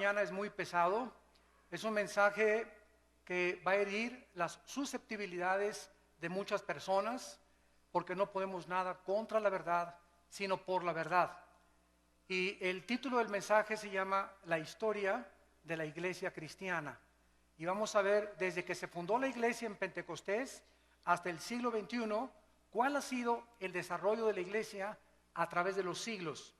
mañana es muy pesado. Es un mensaje que va a herir las susceptibilidades de muchas personas, porque no podemos nada contra la verdad, sino por la verdad. Y el título del mensaje se llama La historia de la iglesia cristiana. Y vamos a ver desde que se fundó la iglesia en Pentecostés hasta el siglo XXI, cuál ha sido el desarrollo de la iglesia a través de los siglos.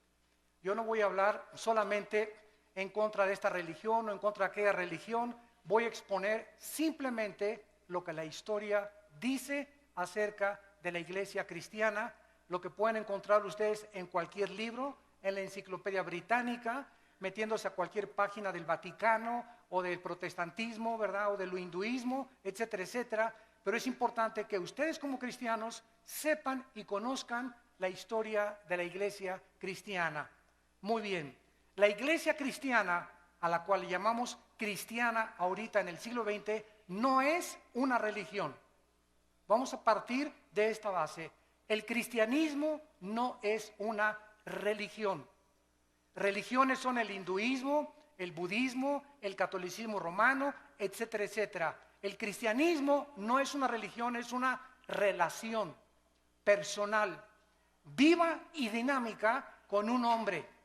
Yo no voy a hablar solamente en contra de esta religión o en contra de aquella religión. Voy a exponer simplemente lo que la historia dice acerca de la iglesia cristiana, lo que pueden encontrar ustedes en cualquier libro, en la enciclopedia británica, metiéndose a cualquier página del Vaticano o del protestantismo, ¿verdad? O del hinduismo, etcétera, etcétera. Pero es importante que ustedes como cristianos sepan y conozcan la historia de la iglesia cristiana. Muy bien, la iglesia cristiana, a la cual llamamos cristiana ahorita en el siglo XX, no es una religión. Vamos a partir de esta base. El cristianismo no es una religión. Religiones son el hinduismo, el budismo, el catolicismo romano, etcétera, etcétera. El cristianismo no es una religión, es una relación personal, viva y dinámica con un hombre.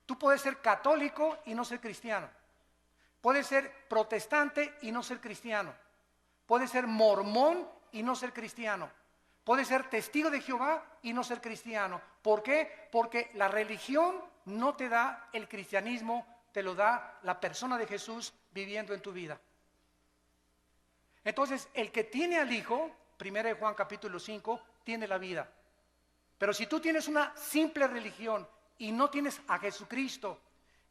Tú puedes ser católico y no ser cristiano. Puedes ser protestante y no ser cristiano. Puedes ser mormón y no ser cristiano. Puedes ser testigo de Jehová y no ser cristiano. ¿Por qué? Porque la religión no te da el cristianismo, te lo da la persona de Jesús viviendo en tu vida. Entonces, el que tiene al Hijo, 1 Juan capítulo 5, tiene la vida. Pero si tú tienes una simple religión y no tienes a Jesucristo,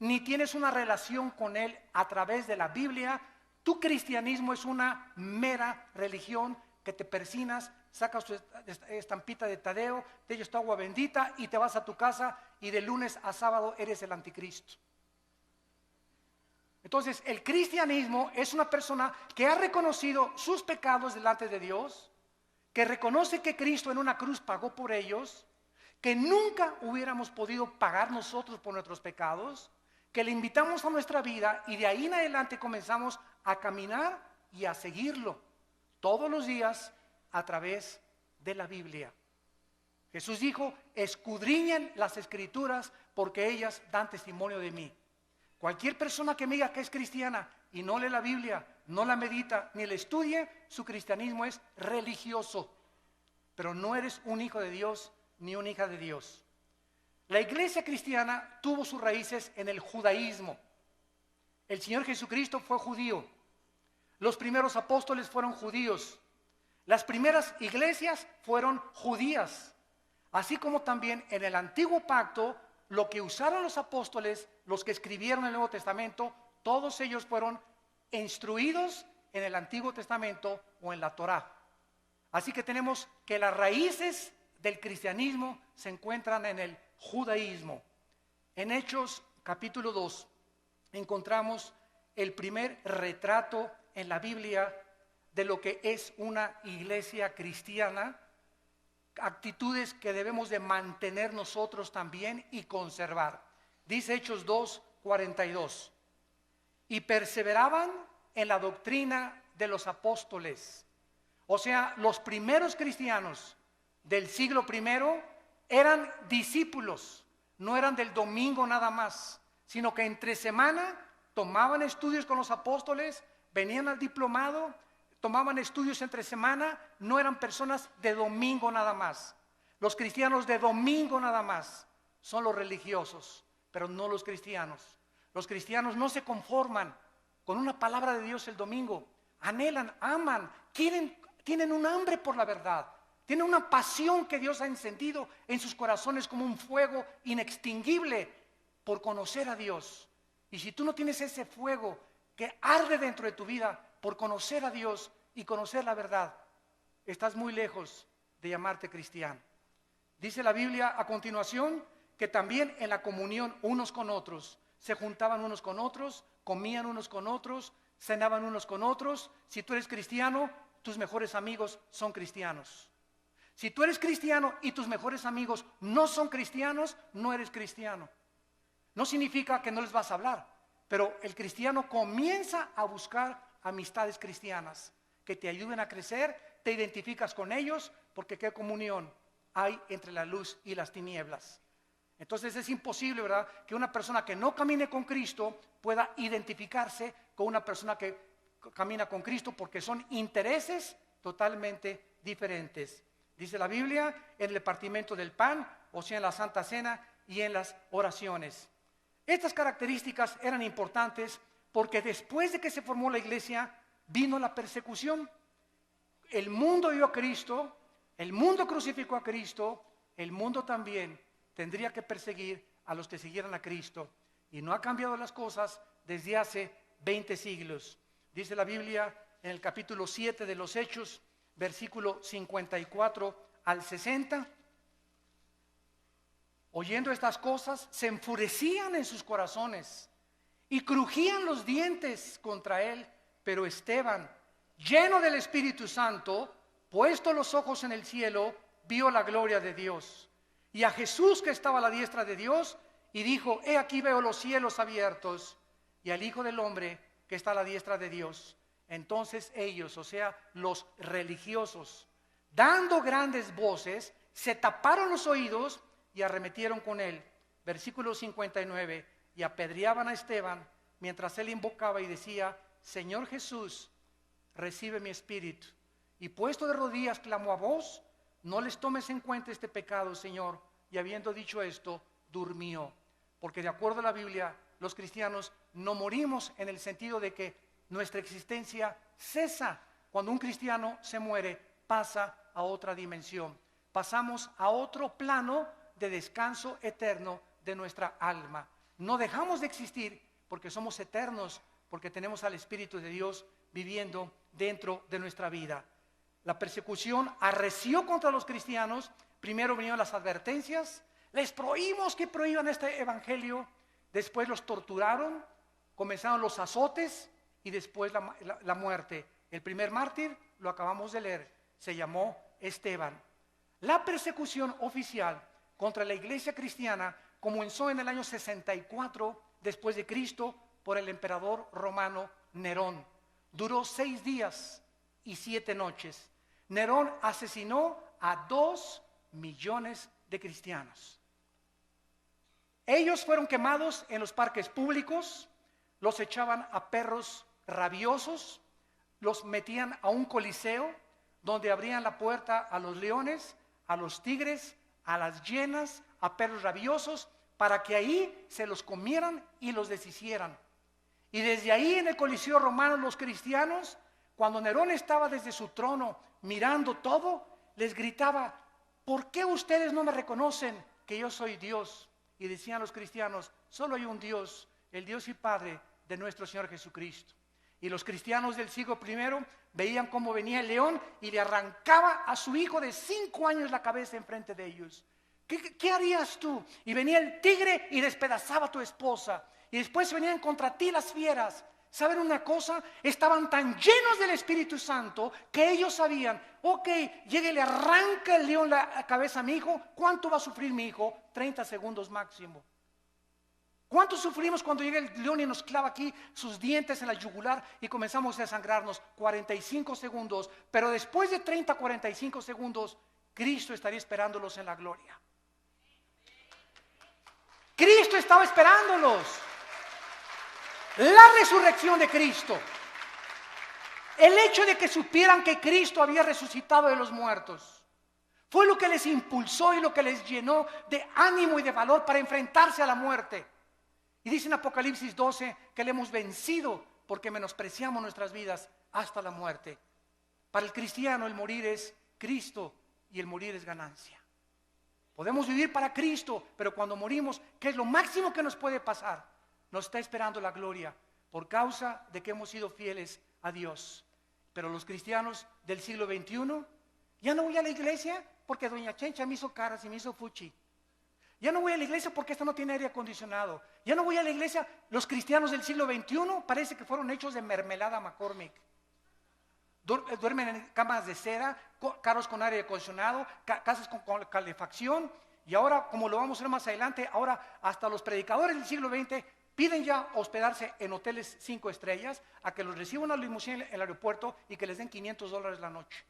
ni tienes una relación con Él a través de la Biblia, tu cristianismo es una mera religión que te persinas, sacas tu estampita de Tadeo, te echas tu agua bendita y te vas a tu casa y de lunes a sábado eres el anticristo. Entonces, el cristianismo es una persona que ha reconocido sus pecados delante de Dios, que reconoce que Cristo en una cruz pagó por ellos, que nunca hubiéramos podido pagar nosotros por nuestros pecados, que le invitamos a nuestra vida y de ahí en adelante comenzamos a caminar y a seguirlo todos los días a través de la Biblia. Jesús dijo: escudriñen las escrituras porque ellas dan testimonio de mí. Cualquier persona que me diga que es cristiana y no lee la Biblia, no la medita ni la estudie, su cristianismo es religioso, pero no eres un hijo de Dios ni una hija de Dios. La iglesia cristiana tuvo sus raíces en el judaísmo. El Señor Jesucristo fue judío. Los primeros apóstoles fueron judíos. Las primeras iglesias fueron judías. Así como también en el antiguo pacto, lo que usaron los apóstoles, los que escribieron el Nuevo Testamento, todos ellos fueron instruidos en el Antiguo Testamento o en la Torá. Así que tenemos que las raíces del cristianismo se encuentran en el judaísmo. En Hechos capítulo 2 encontramos el primer retrato en la Biblia de lo que es una iglesia cristiana, actitudes que debemos de mantener nosotros también y conservar. Dice Hechos 2:42, y perseveraban en la doctrina de los apóstoles. O sea, los primeros cristianos del siglo I eran discípulos, no eran del domingo nada más, sino que entre semana tomaban estudios con los apóstoles, venían al diplomado, tomaban estudios entre semana, no eran personas de domingo nada más. Los cristianos de domingo nada más son los religiosos, pero no los cristianos. Los cristianos no se conforman con una palabra de Dios el domingo, anhelan, aman, tienen un hambre por la verdad, tienen una pasión que Dios ha encendido en sus corazones como un fuego inextinguible por conocer a Dios. Y si tú no tienes ese fuego que arde dentro de tu vida por conocer a Dios y conocer la verdad, estás muy lejos de llamarte cristiano. Dice la Biblia a continuación que también en la comunión unos con otros, se juntaban unos con otros, comían unos con otros, cenaban unos con otros. Si tú eres cristiano, tus mejores amigos son cristianos. Si tú eres cristiano y tus mejores amigos no son cristianos, no eres cristiano. No significa que no les vas a hablar, Pero el cristiano comienza a buscar amistades cristianas que te ayuden a crecer, te identificas con ellos, porque qué comunión hay entre la luz y las tinieblas. Entonces es imposible, ¿verdad?, que una persona que no camine con Cristo pueda identificarse con una persona que camina con Cristo, porque son intereses totalmente diferentes. Dice la Biblia, en el partimiento del pan, o sea, en la Santa Cena y en las oraciones. Estas características eran importantes porque después de que se formó la iglesia, vino la persecución. El mundo vio a Cristo, el mundo crucificó a Cristo, el mundo también tendría que perseguir a los que siguieran a Cristo. Y no ha cambiado las cosas desde hace 20 siglos. Dice la Biblia en el capítulo 7 de los Hechos, versículo 54 al 60. Oyendo estas cosas, se enfurecían en sus corazones y crujían los dientes contra él. Pero Esteban, lleno del Espíritu Santo, puesto los ojos en el cielo, vio la gloria de Dios y a Jesús que estaba a la diestra de Dios, y dijo: he aquí veo los cielos abiertos y al Hijo del Hombre que está a la diestra de Dios. Entonces ellos, o sea, los religiosos, dando grandes voces, se taparon los oídos y arremetieron con él. Versículo 59, y apedreaban a Esteban mientras él invocaba y decía: Señor Jesús, recibe mi espíritu. Y puesto de rodillas clamó a voz: no les tomes en cuenta este pecado, Señor. Y habiendo dicho esto, durmió. Porque de acuerdo a la Biblia, los cristianos no morimos en el sentido de que nuestra existencia cesa. Cuando un cristiano se muere, pasa a otra dimensión. Pasamos a otro plano de descanso eterno de nuestra alma. No dejamos de existir porque somos eternos, porque tenemos al Espíritu de Dios viviendo dentro de nuestra vida. La persecución arreció contra los cristianos. Primero vinieron las advertencias, les prohibimos que prohíban este evangelio. Después los torturaron, comenzaron los azotes y después la muerte. El primer mártir lo acabamos de leer, se llamó Esteban. La persecución oficial contra la iglesia cristiana comenzó en el año 64 después de Cristo por el emperador romano Nerón. Duró 6 días y 7 noches. Nerón asesinó a 2 millones de cristianos. Ellos fueron quemados en los parques públicos, los echaban a perros rabiosos, los metían a un coliseo donde abrían la puerta a los leones, a los tigres, a las hienas, a perros rabiosos, para que ahí se los comieran y los deshicieran. Y desde ahí en el Coliseo romano, los cristianos, cuando Nerón estaba desde su trono mirando todo, les gritaba: ¿por qué ustedes no me reconocen que yo soy Dios? Y decían los cristianos: solo hay un Dios, el Dios y Padre de nuestro Señor Jesucristo. Y los cristianos del siglo I veían cómo venía el león y le arrancaba a su hijo de 5 años la cabeza enfrente de ellos. ¿Qué harías tú? Y venía el tigre y despedazaba a tu esposa. Y después venían contra ti las fieras. ¿Saben una cosa? Estaban tan llenos del Espíritu Santo que ellos sabían: ok, llegue y le arranca el león la cabeza a mi hijo. ¿Cuánto va a sufrir mi hijo? 30 segundos máximo. ¿Cuánto sufrimos cuando llega el león y nos clava aquí sus dientes en la yugular y comenzamos a desangrarnos? 45 segundos. Pero después de 30, 45 segundos, Cristo estaría esperándolos en la gloria. Cristo estaba esperándolos. La resurrección de Cristo, el hecho de que supieran que Cristo había resucitado de los muertos, fue lo que les impulsó y lo que les llenó de ánimo y de valor para enfrentarse a la muerte. Y dice en Apocalipsis 12 que le hemos vencido porque menospreciamos nuestras vidas hasta la muerte. Para el cristiano el morir es Cristo y el morir es ganancia. Podemos vivir para Cristo, pero cuando morimos, ¿qué es lo máximo que nos puede pasar? Nos está esperando la gloria por causa de que hemos sido fieles a Dios. Pero los cristianos del siglo XXI, ya no voy a la iglesia porque doña Chencha me hizo caras y me hizo fuchi. Ya no voy a la iglesia porque esta no tiene aire acondicionado. Ya no voy a la iglesia. Los cristianos del siglo XXI parece que fueron hechos de mermelada McCormick. Duermen en camas de seda, carros con aire acondicionado, casas con calefacción. Y ahora, como lo vamos a ver más adelante, ahora hasta los predicadores del siglo XX piden ya hospedarse en hoteles 5 estrellas, a que los reciban a la limusina en el aeropuerto y que les den $500 la noche.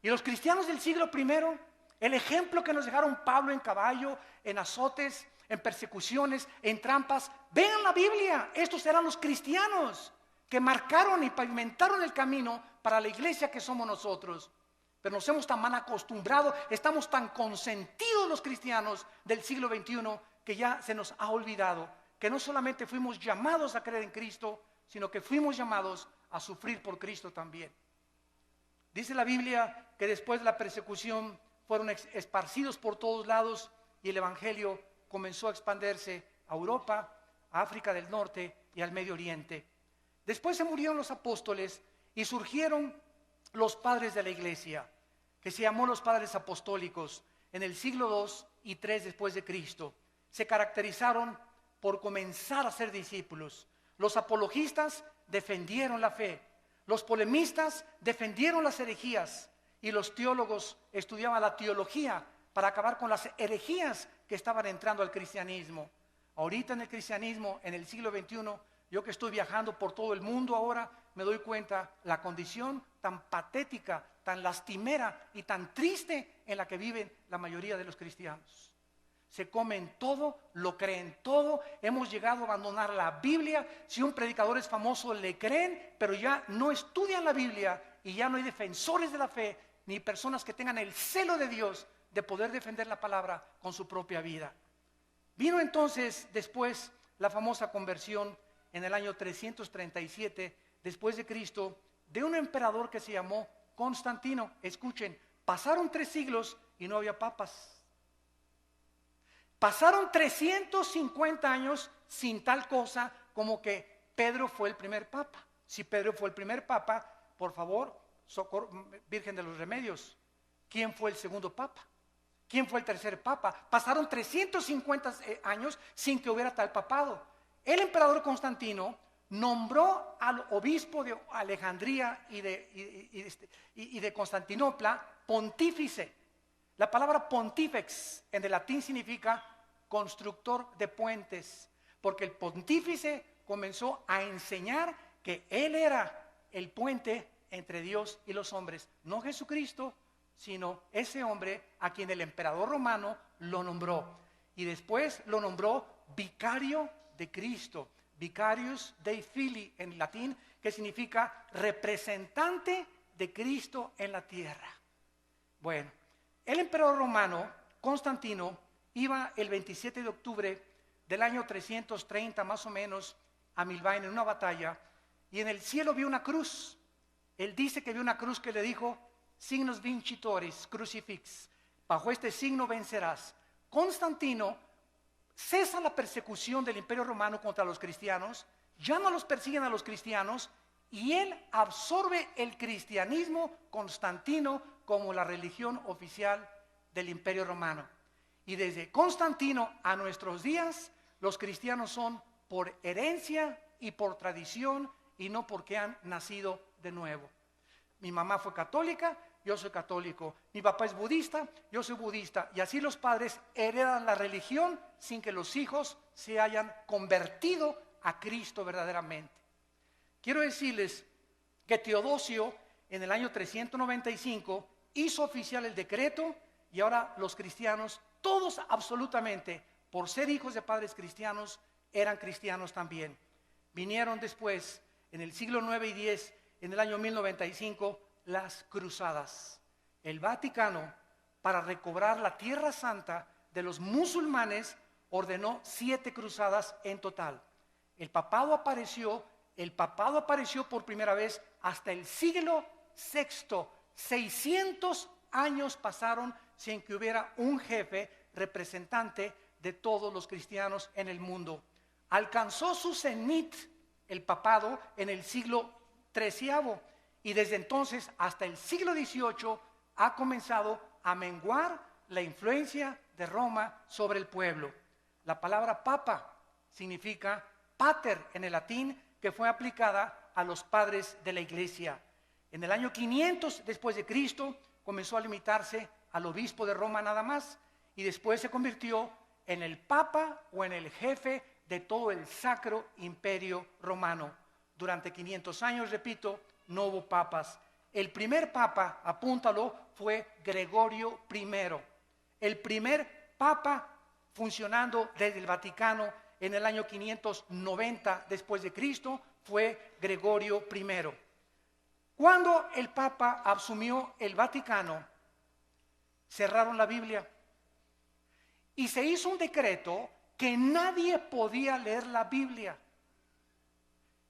Y los cristianos del siglo I, el ejemplo que nos dejaron Pablo en caballo, en azotes, en persecuciones, en trampas, vean la Biblia, estos eran los cristianos que marcaron y pavimentaron el camino para la iglesia que somos nosotros. Pero nos hemos tan mal acostumbrado, estamos tan consentidos los cristianos del siglo XXI que ya se nos ha olvidado que no solamente fuimos llamados a creer en Cristo, sino que fuimos llamados a sufrir por Cristo también. Dice la Biblia que después de la persecución fueron esparcidos por todos lados y el evangelio comenzó a expandirse a Europa, a África del Norte y al Medio Oriente. Después se murieron los apóstoles y surgieron los padres de la iglesia, que se llamó los padres apostólicos en el siglo II y III después de Cristo. Se caracterizaron por comenzar a ser discípulos. Los apologistas defendieron la fe, los polemistas defendieron las herejías y los teólogos estudiaban la teología para acabar con las herejías que estaban entrando al cristianismo. Ahorita en el cristianismo, en el siglo XXI, yo que estoy viajando por todo el mundo ahora, me doy cuenta la condición tan patética, tan lastimera y tan triste en la que viven la mayoría de los cristianos. Se comen todo, lo creen todo, hemos llegado a abandonar la Biblia. Si un predicador es famoso le creen, pero ya no estudian la Biblia y ya no hay defensores de la fe, ni personas que tengan el celo de Dios de poder defender la palabra con su propia vida. Vino entonces después la famosa conversión en el año 337 después de Cristo de un emperador que se llamó Constantino. Escuchen, pasaron 3 siglos y no había papas. Pasaron 350 años sin tal cosa como que Pedro fue el primer papa. Si Pedro fue el primer papa, por favor, Virgen de los Remedios, ¿quién fue el segundo papa? ¿Quién fue el tercer papa? Pasaron 350 años sin que hubiera tal papado. El emperador Constantino nombró al obispo de Alejandría y de Constantinopla pontífice. La palabra pontífex en el latín significa constructor de puentes, porque el pontífice comenzó a enseñar que él era el puente entre Dios y los hombres, no Jesucristo, sino ese hombre a quien el emperador romano lo nombró. Y después lo nombró vicario de Cristo, vicarius Dei Filii en latín, que significa representante de Cristo en la tierra. Bueno, el emperador romano, Constantino, iba el 27 de octubre del año 330 más o menos a Milvain en una batalla, y en el cielo vio una cruz. Él dice que vio una cruz que le dijo, signos vincitoris crucifix, bajo este signo vencerás. Constantino cesa la persecución del imperio romano contra los cristianos, ya no los persiguen a los cristianos, y él absorbe el cristianismo constantino como la religión oficial del imperio romano. Y desde Constantino a nuestros días, los cristianos son por herencia y por tradición y no porque han nacido de nuevo. Mi mamá fue católica, yo soy católico. Mi papá es budista, yo soy budista. Y así los padres heredan la religión sin que los hijos se hayan convertido a Cristo verdaderamente. Quiero decirles que Teodosio en el año 395 hizo oficial el decreto y ahora los cristianos, todos absolutamente, por ser hijos de padres cristianos, eran cristianos también. Vinieron después, en el siglo IX y X, en el año 1095, las cruzadas. El Vaticano, para recobrar la Tierra Santa de los musulmanes, ordenó 7 cruzadas en total. El papado apareció por primera vez hasta el siglo VI. 600 años pasaron sin que hubiera un jefe representante de todos los cristianos en el mundo. Alcanzó su cenit el papado en el siglo XIII y desde entonces hasta el siglo XVIII ha comenzado a menguar la influencia de Roma sobre el pueblo. La palabra papa significa pater en el latín, que fue aplicada a los padres de la iglesia. En el año 500 después de Cristo comenzó a limitarse al obispo de Roma nada más y después se convirtió en el papa o en el jefe de todo el Sacro Imperio Romano. Durante 500 años, repito, no hubo papas. El primer papa, apúntalo, fue Gregorio I. El primer papa funcionando desde el Vaticano en el año 590 después de Cristo fue Gregorio I. Cuando el papa asumió el Vaticano, cerraron la Biblia y se hizo un decreto que nadie podía leer la Biblia.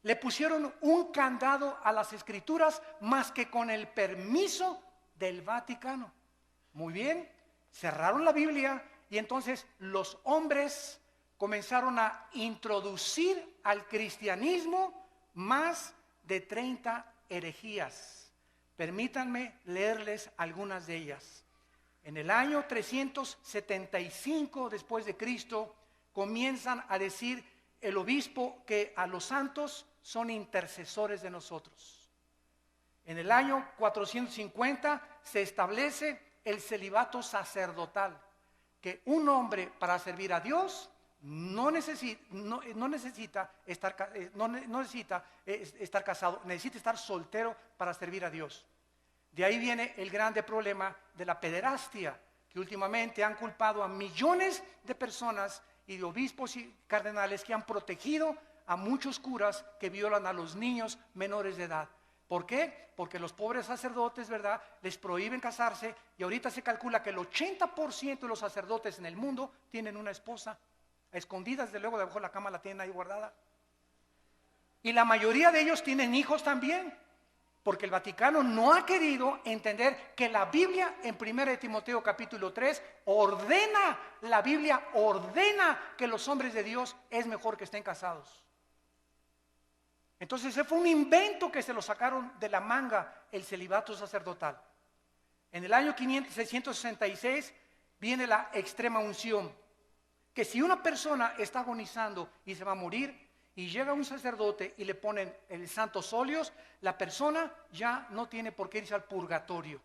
Le pusieron un candado a las escrituras más que con el permiso del Vaticano. Muy bien, cerraron la Biblia y entonces los hombres comenzaron a introducir al cristianismo más de 30 herejías. Permítanme leerles algunas de ellas. En el año 375 después de Cristo comienzan a decir el obispo que a los santos son intercesores de nosotros. En el año 450 se establece el celibato sacerdotal, que un hombre para servir a Dios no necesita estar casado, necesita estar soltero para servir a Dios. De ahí viene el grande problema de la pederastia, que últimamente han culpado a millones de personas y de obispos y cardenales que han protegido a muchos curas que violan a los niños menores de edad. ¿Por qué? Porque los pobres sacerdotes, ¿verdad?, les prohíben casarse y ahorita se calcula que el 80% de los sacerdotes en el mundo tienen una esposa. A escondidas, de luego, debajo de la cama la tienen ahí guardada. Y la mayoría de ellos tienen hijos también, porque el Vaticano no ha querido entender que la Biblia en 1 Timoteo capítulo 3 la Biblia ordena que los hombres de Dios es mejor que estén casados. Entonces ese fue un invento que se lo sacaron de la manga, el celibato sacerdotal. En el año 666 viene la extrema unción, que si una persona está agonizando y se va a morir y llega un sacerdote y le ponen el santos óleos, la persona ya no tiene por qué irse al purgatorio,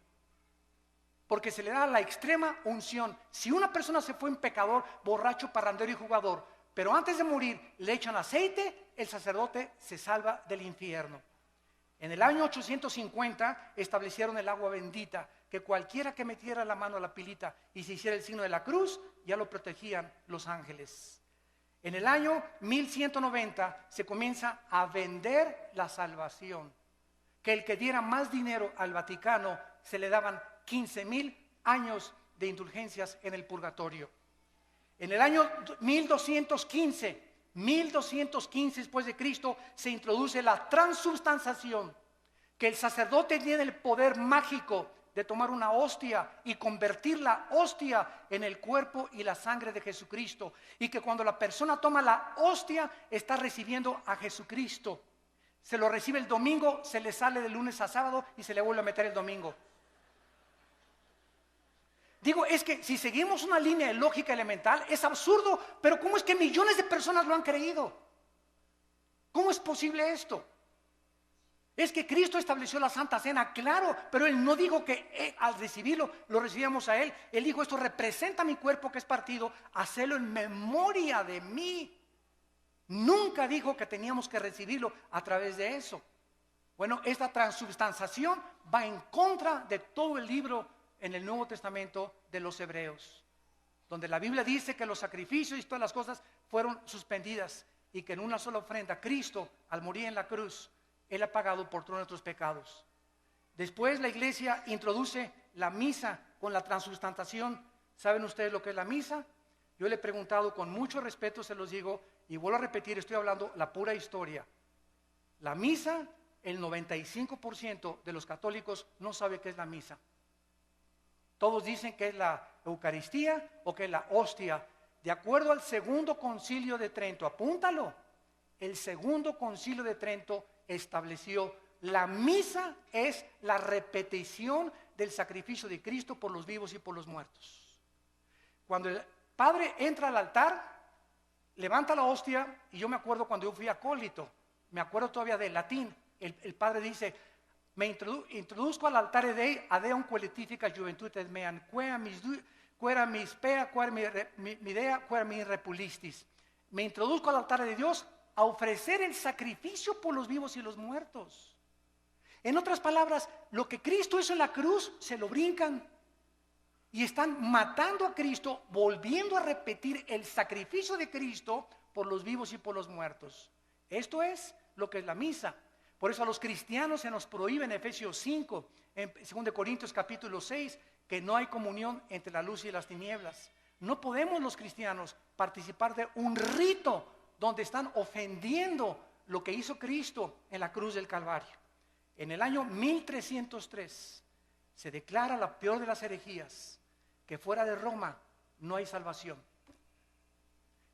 porque se le da la extrema unción. Si una persona se fue en pecador, borracho, parrandero y jugador, pero antes de morir le echan aceite, el sacerdote se salva del infierno. En el año 850 establecieron el agua bendita, que cualquiera que metiera la mano a la pilita y se hiciera el signo de la cruz, ya lo protegían los ángeles. En el año 1190 se comienza a vender la salvación, que el que diera más dinero al Vaticano se le daban 15,000 años de indulgencias en el purgatorio. En el año 1215 después de Cristo, se introduce la transubstanciación, que el sacerdote tiene el poder mágico de tomar una hostia y convertir la hostia en el cuerpo y la sangre de Jesucristo, y que cuando la persona toma la hostia está recibiendo a Jesucristo. Se lo recibe el domingo, se le sale de lunes a sábado y se le vuelve a meter el domingo. Digo, es que si seguimos una línea de lógica elemental, es absurdo, pero ¿cómo es que millones de personas lo han creído? ¿Cómo es posible esto? Es que Cristo estableció la Santa Cena, claro, pero Él no dijo que al recibirlo, lo recibíamos a Él. Él dijo, esto representa mi cuerpo que es partido, hacelo en memoria de mí. Nunca dijo que teníamos que recibirlo a través de eso. Bueno, esta transubstanciación va en contra de todo el libro en el Nuevo Testamento de los Hebreos, donde la Biblia dice que los sacrificios y todas las cosas fueron suspendidas y que en una sola ofrenda Cristo, al morir en la cruz, Él ha pagado por todos nuestros pecados. Después la iglesia introduce la misa con la transubstanciación. ¿Saben ustedes lo que es la misa? Yo le he preguntado con mucho respeto, se los digo, y vuelvo a repetir, estoy hablando la pura historia. La misa, el 95% de los católicos no sabe qué es la misa. Todos dicen que es la Eucaristía o que es la hostia. De acuerdo al Segundo Concilio de Trento, apúntalo, el Segundo Concilio de Trento estableció la misa es la repetición del sacrificio de Cristo por los vivos y por los muertos. Cuando el padre entra al altar, levanta la hostia, y yo me acuerdo cuando yo fui acólito, me acuerdo todavía del latín, el padre dice, me introduzco al altar de adeum qualifica juventudes meam, quera mis pea, quera mi idea, quera mi repulistis. me introduzco al altar de Dios a ofrecer el sacrificio por los vivos y los muertos. En otras palabras, lo que Cristo hizo en la cruz, se lo brincan. Y están matando a Cristo, volviendo a repetir el sacrificio de Cristo por los vivos y por los muertos. Esto es lo que es la misa. Por eso a los cristianos se nos prohíbe en Efesios 5, en 2 Corintios capítulo 6, que no hay comunión entre la luz y las tinieblas. No podemos los cristianos participar de un rito donde están ofendiendo lo que hizo Cristo en la cruz del Calvario. En el año 1303 se declara la peor de las herejías, que fuera de Roma no hay salvación.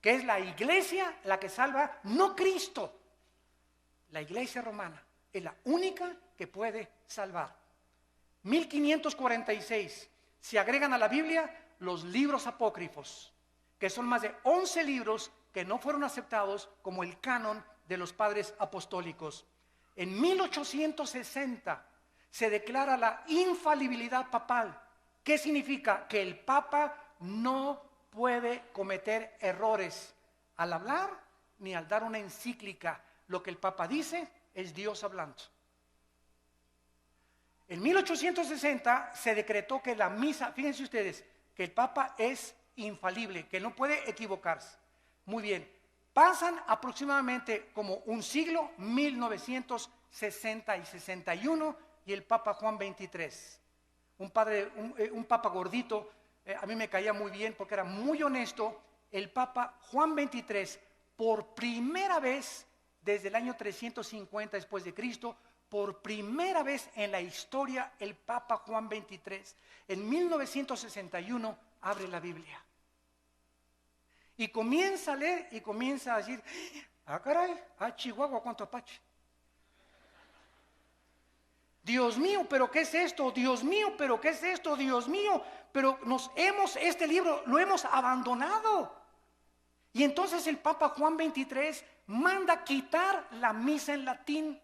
Que es la iglesia la que salva, no Cristo. La iglesia romana es la única que puede salvar. 1546 se agregan a la Biblia los libros apócrifos, que son más de 11 libros que no fueron aceptados como el canon de los padres apostólicos. En 1860 se declara la infalibilidad papal. ¿Qué significa? Que el Papa no puede cometer errores al hablar ni al dar una encíclica. Lo que el Papa dice es Dios hablando. En 1860 se decretó que la misa, fíjense ustedes, que el Papa es infalible, que no puede equivocarse. Muy bien, pasan aproximadamente como un siglo, 1960 y 61, y el Papa Juan XXIII, un Papa gordito, a mí me caía muy bien porque era muy honesto. El Papa Juan XXIII, por primera vez desde el año 350 después de Cristo, por primera vez en la historia, el Papa Juan XXIII, en 1961, abre la Biblia. Y comienza a leer y comienza a decir, ah caray, ah Chihuahua, cuánto apache. Dios mío, pero ¿qué es esto? Dios mío, pero ¿qué es esto? Dios mío, pero este libro lo hemos abandonado. Y entonces el Papa Juan XXIII manda quitar la misa en latín.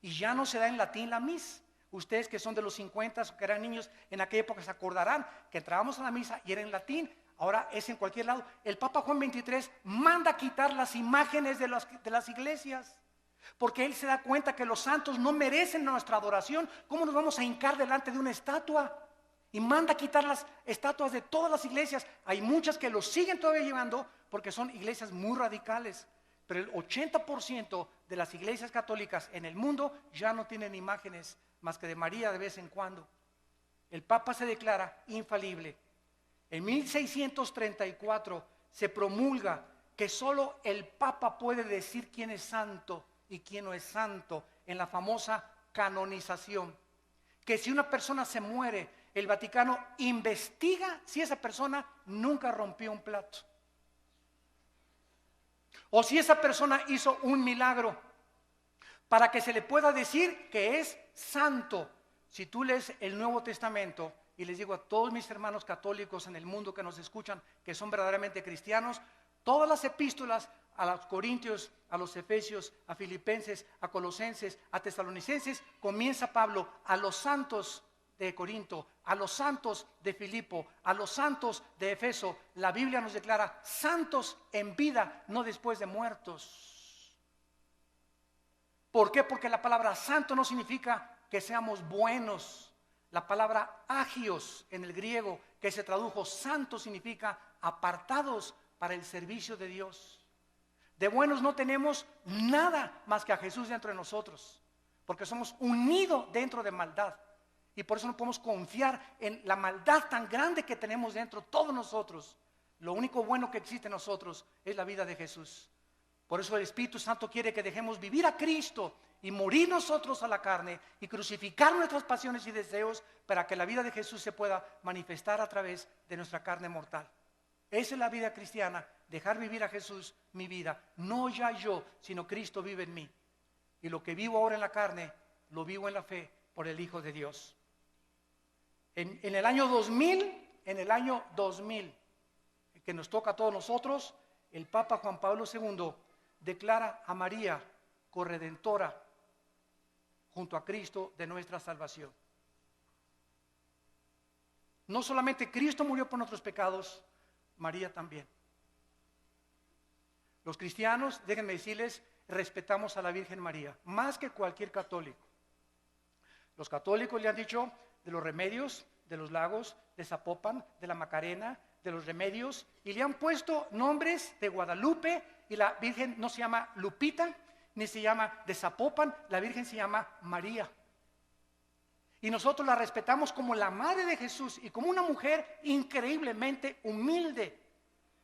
Y ya no se da en latín la misa. Ustedes que son de los 50 o que eran niños en aquella época se acordarán que entrábamos a la misa y era en latín. Ahora es en cualquier lado. El Papa Juan XXIII manda quitar las imágenes de las iglesias, porque él se da cuenta que los santos no merecen nuestra adoración. ¿Cómo nos vamos a hincar delante de una estatua? Y manda quitar las estatuas de todas las iglesias. Hay muchas que lo siguen todavía llevando porque son iglesias muy radicales. Pero el 80% de las iglesias católicas en el mundo ya no tienen imágenes más que de María de vez en cuando. El Papa se declara infalible. En 1634 se promulga que solo el Papa puede decir quién es santo y quién no es santo en la famosa canonización. Que si una persona se muere, el Vaticano investiga si esa persona nunca rompió un plato. O si esa persona hizo un milagro, para que se le pueda decir que es santo. Si tú lees el Nuevo Testamento, y les digo a todos mis hermanos católicos en el mundo que nos escuchan, que son verdaderamente cristianos, todas las epístolas a los Corintios, a los Efesios, a Filipenses, a Colosenses, a Tesalonicenses, comienza Pablo a los santos de Corinto, a los santos de Filipo, a los santos de Efeso. La Biblia nos declara santos en vida, no después de muertos. ¿Por qué? Porque la palabra santo no significa que seamos buenos. La palabra agios en el griego, que se tradujo santo, significa apartados para el servicio de Dios. De buenos no tenemos nada más que a Jesús dentro de nosotros, porque somos unidos dentro de maldad. Y por eso no podemos confiar en la maldad tan grande que tenemos dentro todos nosotros. Lo único bueno que existe en nosotros es la vida de Jesús. Por eso el Espíritu Santo quiere que dejemos vivir a Cristo y morir nosotros a la carne y crucificar nuestras pasiones y deseos para que la vida de Jesús se pueda manifestar a través de nuestra carne mortal. Esa es la vida cristiana, dejar vivir a Jesús mi vida. No ya yo, sino Cristo vive en mí. Y lo que vivo ahora en la carne, lo vivo en la fe por el Hijo de Dios. En el año 2000, que nos toca a todos nosotros, el Papa Juan Pablo II declara a María corredentora junto a Cristo de nuestra salvación. No solamente Cristo murió por nuestros pecados, María también. Los cristianos, déjenme decirles, respetamos a la Virgen María, más que cualquier católico. Los católicos le han dicho de los remedios, de los lagos, de Zapopan, de la Macarena, de los remedios, y le han puesto nombres de Guadalupe, y la Virgen no se llama Lupita, ni se llama de Zapopan, la Virgen se llama María. Y nosotros la respetamos como la madre de Jesús y como una mujer increíblemente humilde.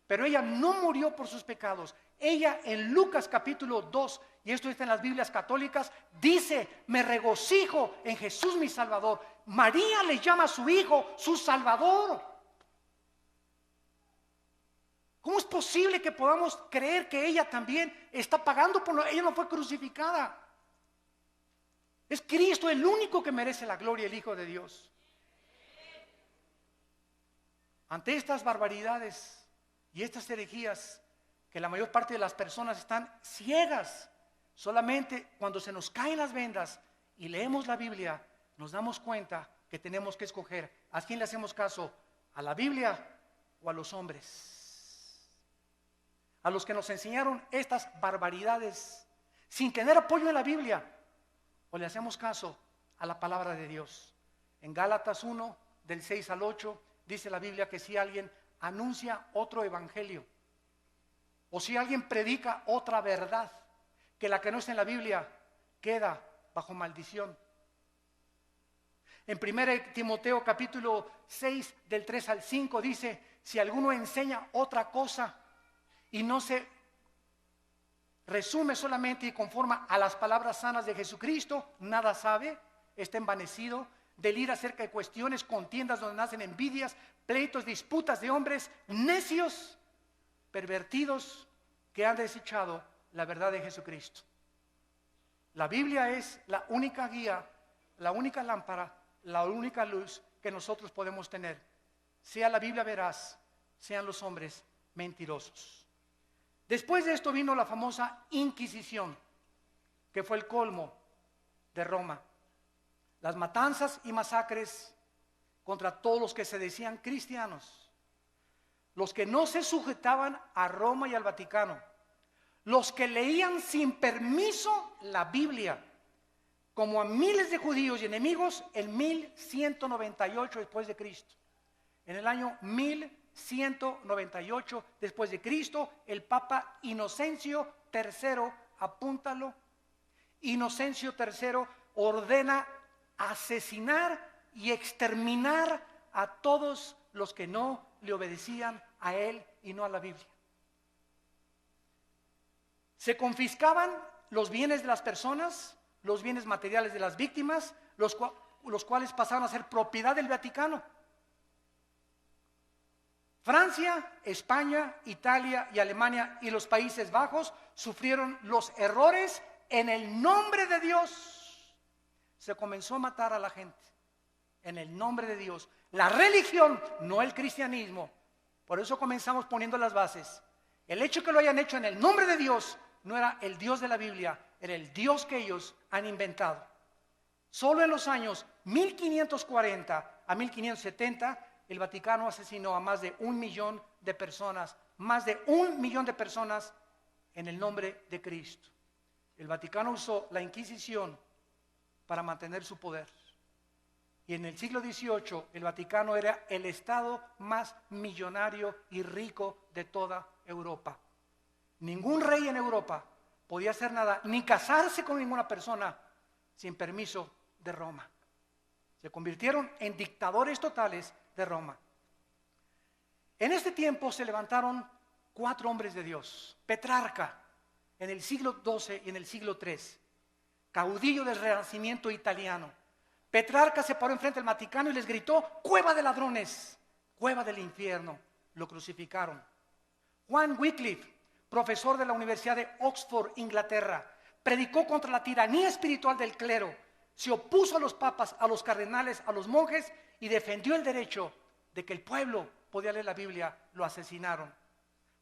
Pero ella no murió por sus pecados. Ella en Lucas capítulo 2, y esto está en las Biblias católicas, dice: me regocijo en Jesús mi Salvador. María le llama a su hijo su Salvador. ¿Cómo es posible que podamos creer que ella también está pagando por lo? Ella no fue crucificada. Es Cristo el único que merece la gloria, el Hijo de Dios. Ante estas barbaridades y estas herejías, que la mayor parte de las personas están ciegas, solamente cuando se nos caen las vendas y leemos la Biblia, nos damos cuenta que tenemos que escoger a quién le hacemos caso, a la Biblia o a los hombres, a los que nos enseñaron estas barbaridades sin tener apoyo en la Biblia, o le hacemos caso a la palabra de Dios. En Gálatas 1, del 6 al 8, dice la Biblia que si alguien anuncia otro evangelio, o si alguien predica otra verdad que la que no está en la Biblia, queda bajo maldición. En 1 Timoteo capítulo 6, del 3 al 5 dice: si alguno enseña otra cosa y no se resume solamente y conforma a las palabras sanas de Jesucristo, nada sabe, está envanecido, delira acerca de cuestiones, contiendas donde nacen envidias, pleitos, disputas de hombres necios, pervertidos, que han desechado la verdad de Jesucristo. La Biblia es la única guía, la única lámpara, la única luz que nosotros podemos tener. Sea la Biblia veraz, sean los hombres mentirosos. Después de esto vino la famosa Inquisición, que fue el colmo de Roma. Las matanzas y masacres contra todos los que se decían cristianos, los que no se sujetaban a Roma y al Vaticano, los que leían sin permiso la Biblia, como a miles de judíos y enemigos en 1198 después de Cristo. En el año 1198 después de Cristo, el Papa Inocencio III, apúntalo, Inocencio III ordena asesinar y exterminar a todos los que no le obedecían a él y no a la Biblia. Se confiscaban los bienes de las personas, los bienes materiales de las víctimas, los cuales pasaron a ser propiedad del Vaticano. Francia, España, Italia y Alemania y los Países Bajos sufrieron los errores en el nombre de Dios. Se comenzó a matar a la gente en el nombre de Dios. La religión, no el cristianismo. Por eso comenzamos poniendo las bases. El hecho que lo hayan hecho en el nombre de Dios no era el Dios de la Biblia, era el Dios que ellos han inventado. Solo en los años 1540 a 1570, el Vaticano asesinó a más de 1 millón de personas, más de 1 millón de personas en el nombre de Cristo. El Vaticano usó la Inquisición para mantener su poder. Y en el siglo XVIII, el Vaticano era el estado más millonario y rico de toda Europa. Ningún rey en Europa podía hacer nada, ni casarse con ninguna persona sin permiso de Roma. Se convirtieron en dictadores totales de Roma. En este tiempo se levantaron 4 hombres de Dios. Petrarca, en el siglo XII y en el siglo III, caudillo del Renacimiento italiano. Petrarca se paró enfrente del Vaticano y les gritó: cueva de ladrones, cueva del infierno. Lo crucificaron. Juan Wycliffe, profesor de la Universidad de Oxford, Inglaterra, predicó contra la tiranía espiritual del clero, se opuso a los papas, a los cardenales, a los monjes y defendió el derecho de que el pueblo podía leer la Biblia. Lo asesinaron.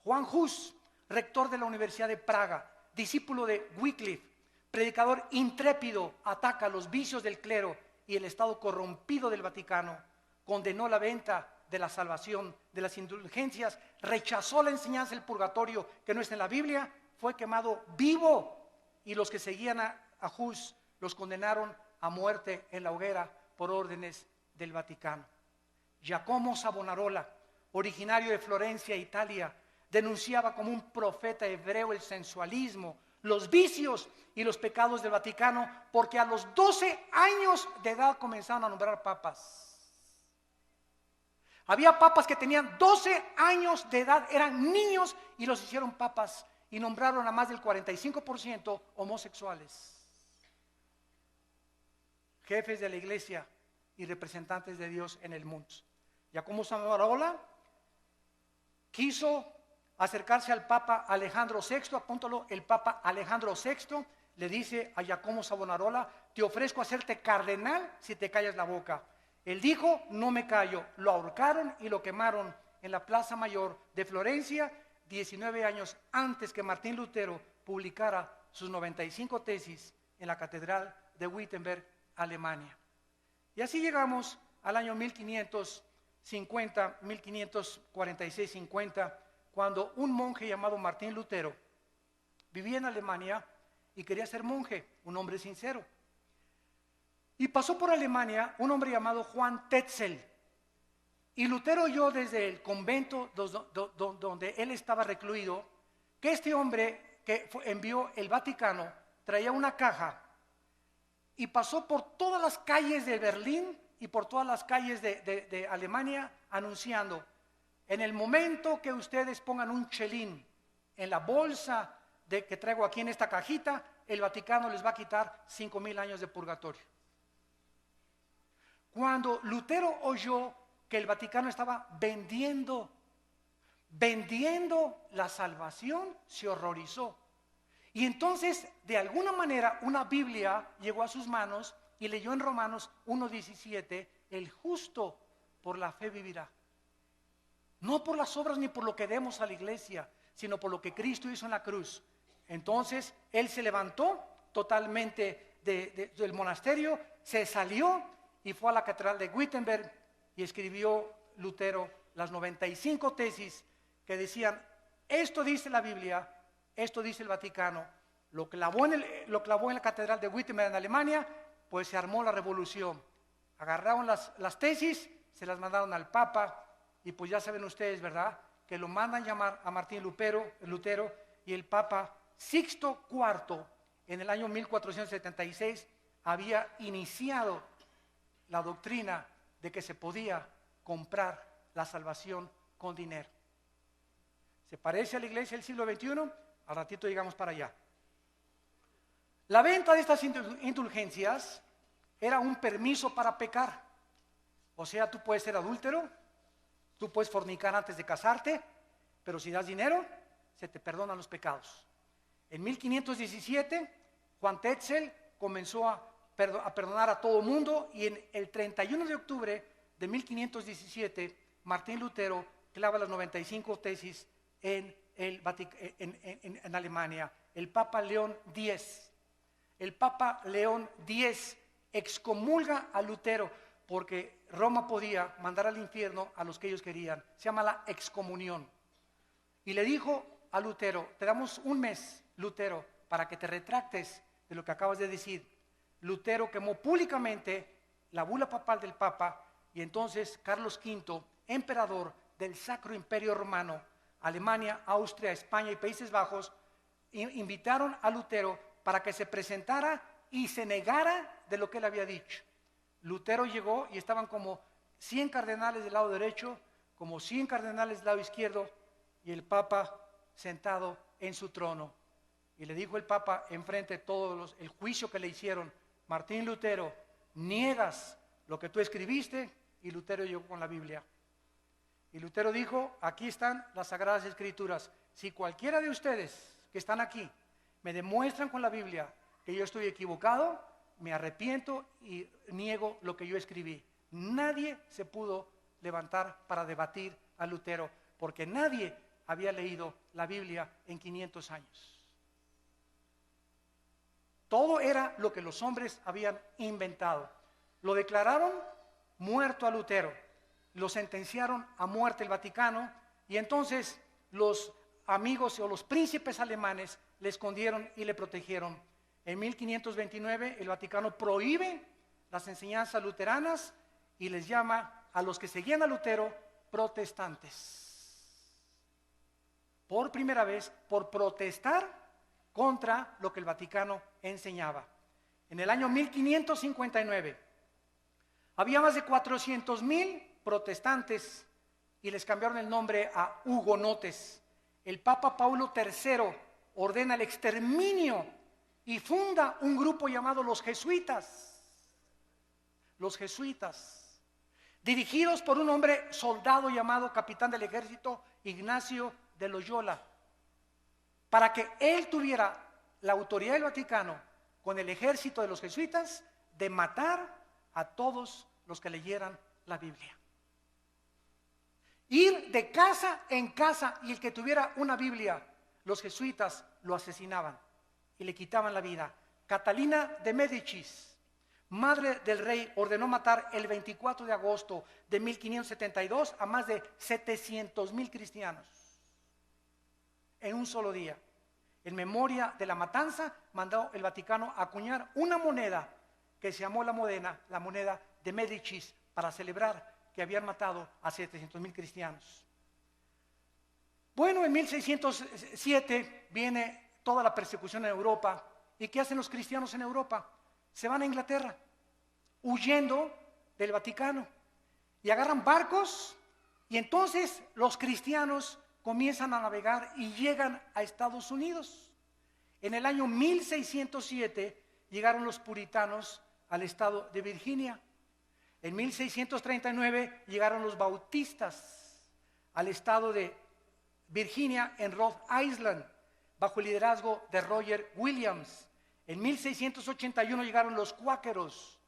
Juan Hus, rector de la Universidad de Praga, discípulo de Wycliffe, predicador intrépido, ataca los vicios del clero y el estado corrompido del Vaticano. Condenó la venta de la salvación, de las indulgencias, rechazó la enseñanza del purgatorio que no está en la Biblia, fue quemado vivo, y los que seguían a Hus los condenaron a muerte en la hoguera por órdenes del Vaticano. Giacomo Savonarola, originario de Florencia, Italia, denunciaba como un profeta hebreo el sensualismo, los vicios y los pecados del Vaticano, porque a los 12 años de edad comenzaron a nombrar papas. Había papas que tenían 12 años de edad, eran niños, y los hicieron papas y nombraron a más del 45% homosexuales. Jefes de la iglesia y representantes de Dios en el mundo. Giacomo Savonarola quiso acercarse al Papa Alejandro VI, apúntalo, el Papa Alejandro VI le dice a Giacomo Savonarola: te ofrezco hacerte cardenal si te callas la boca. Él dijo: no me callo. Lo ahorcaron y lo quemaron en la Plaza Mayor de Florencia, 19 años antes que Martín Lutero publicara sus 95 tesis en la Catedral de Wittenberg, Alemania. Y así llegamos al año 1550, 1546-50, cuando un monje llamado Martín Lutero vivía en Alemania y quería ser monje, un hombre sincero. Y pasó por Alemania un hombre llamado Juan Tetzel. Y Lutero oyó desde el convento donde él estaba recluido que este hombre que envió el Vaticano traía una caja y pasó por todas las calles de Berlín y por todas las calles de Alemania anunciando: en el momento que ustedes pongan un chelín en la bolsa que traigo aquí en esta cajita, el Vaticano les va a quitar 5,000 años de purgatorio. Cuando Lutero oyó que el Vaticano estaba vendiendo la salvación, se horrorizó. Y entonces, de alguna manera, una Biblia llegó a sus manos y leyó en Romanos 1:17: el justo por la fe vivirá. No por las obras ni por lo que demos a la iglesia, sino por lo que Cristo hizo en la cruz. Entonces, él se levantó totalmente del monasterio, se salió y fue a la catedral de Wittenberg y escribió Lutero las 95 tesis que decían: esto dice la Biblia, esto dice el Vaticano. Lo clavó en la catedral de Wittenberg en Alemania, pues se armó la revolución. Agarraron las tesis, se las mandaron al Papa, y pues ya saben ustedes, ¿verdad?, que lo mandan llamar a Martín Lutero, y el Papa Sixto IV en el año 1476 había iniciado la doctrina de que se podía comprar la salvación con dinero. ¿Se parece a la iglesia del siglo XXI? Al ratito llegamos para allá. La venta de estas indulgencias era un permiso para pecar. O sea, tú puedes ser adúltero, tú puedes fornicar antes de casarte, pero si das dinero, se te perdonan los pecados. En 1517, Juan Tetzel comenzó a perdonar a todo mundo, y en el 31 de octubre de 1517, Martín Lutero clava las 95 tesis en Alemania. El Papa León X excomulga a Lutero porque Roma podía mandar al infierno a los que ellos querían. Se llama la excomunión. Y le dijo a Lutero: te damos un mes, Lutero, para que te retractes de lo que acabas de decir. Lutero quemó públicamente la bula papal del Papa, y entonces Carlos V, emperador del Sacro Imperio Romano, Alemania, Austria, España y Países Bajos, invitaron a Lutero para que se presentara y se negara de lo que él había dicho. Lutero llegó y estaban como 100 cardenales del lado derecho, como 100 cardenales del lado izquierdo, y el Papa sentado en su trono. Y le dijo el Papa enfrente de todos el juicio que le hicieron: Martín Lutero, niegas lo que tú escribiste. Y Lutero llegó con la Biblia. Y Lutero dijo: aquí están las Sagradas Escrituras. Si cualquiera de ustedes que están aquí me demuestran con la Biblia que yo estoy equivocado, me arrepiento y niego lo que yo escribí. Nadie se pudo levantar para debatir a Lutero, porque nadie había leído la Biblia en 500 años. Todo era lo que los hombres habían inventado. Lo declararon muerto a Lutero. lo sentenciaron a muerte el Vaticano, y entonces los amigos o los príncipes alemanes le escondieron y le protegieron. En 1529 el Vaticano prohíbe las enseñanzas luteranas y les llama a los que seguían a Lutero protestantes. Por primera vez, por protestar contra lo que el Vaticano enseñaba. En el año 1559 había más de 400,000 protestantes y les cambiaron el nombre a hugonotes. El Papa Paulo III ordena el exterminio y funda un grupo llamado los jesuitas. Los jesuitas, dirigidos por un hombre soldado llamado capitán del ejército Ignacio de Loyola, para que él tuviera la autoridad del Vaticano con el ejército de los jesuitas de matar a todos los que leyeran la Biblia. Ir de casa en casa, y el que tuviera una Biblia, los jesuitas lo asesinaban y le quitaban la vida. Catalina de Médicis, madre del rey, ordenó matar el 24 de agosto de 1572 a más de 700,000 cristianos en un solo día. En memoria de la matanza, mandó el Vaticano acuñar una moneda que se llamó la moneda de Médicis, para celebrar que habían matado a 700,000 cristianos. Bueno, en 1607 viene toda la persecución en Europa. ¿Y qué hacen los cristianos en Europa? Se van a Inglaterra, huyendo del Vaticano, y agarran barcos, y entonces los cristianos comienzan a navegar y llegan a Estados Unidos. En el año 1607 llegaron los puritanos al estado de Virginia. En 1639 llegaron los bautistas al estado de Virginia, en Rhode Island, bajo el liderazgo de Roger Williams. En 1681 llegaron los cuáqueros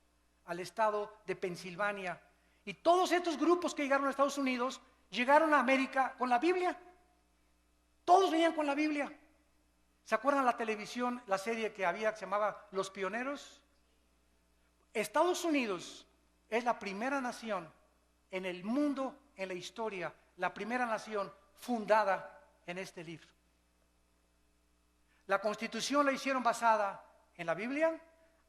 al estado de Pensilvania. Y todos estos grupos que llegaron a Estados Unidos llegaron a América con la Biblia. Todos venían con la Biblia. ¿Se acuerdan la televisión, la serie que había que se llamaba Los Pioneros? Estados Unidos es la primera nación en el mundo, en la historia, la primera nación fundada en este libro. La Constitución la hicieron basada en la Biblia,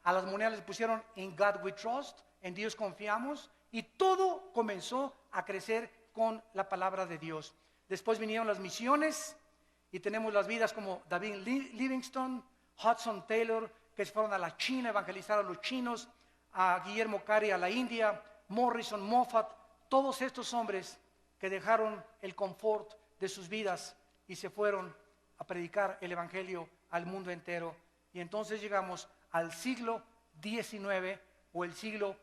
a las monedas les pusieron In God We Trust, en Dios confiamos, y todo comenzó a crecer con la palabra de Dios. Después vinieron las misiones y tenemos las vidas como David Livingstone, Hudson Taylor, que se fueron a la China a evangelizar a los chinos, a Guillermo Carey a la India, Morrison, Moffat, todos estos hombres que dejaron el confort de sus vidas y se fueron a predicar el evangelio al mundo entero. Y entonces llegamos al siglo XIX, o el siglo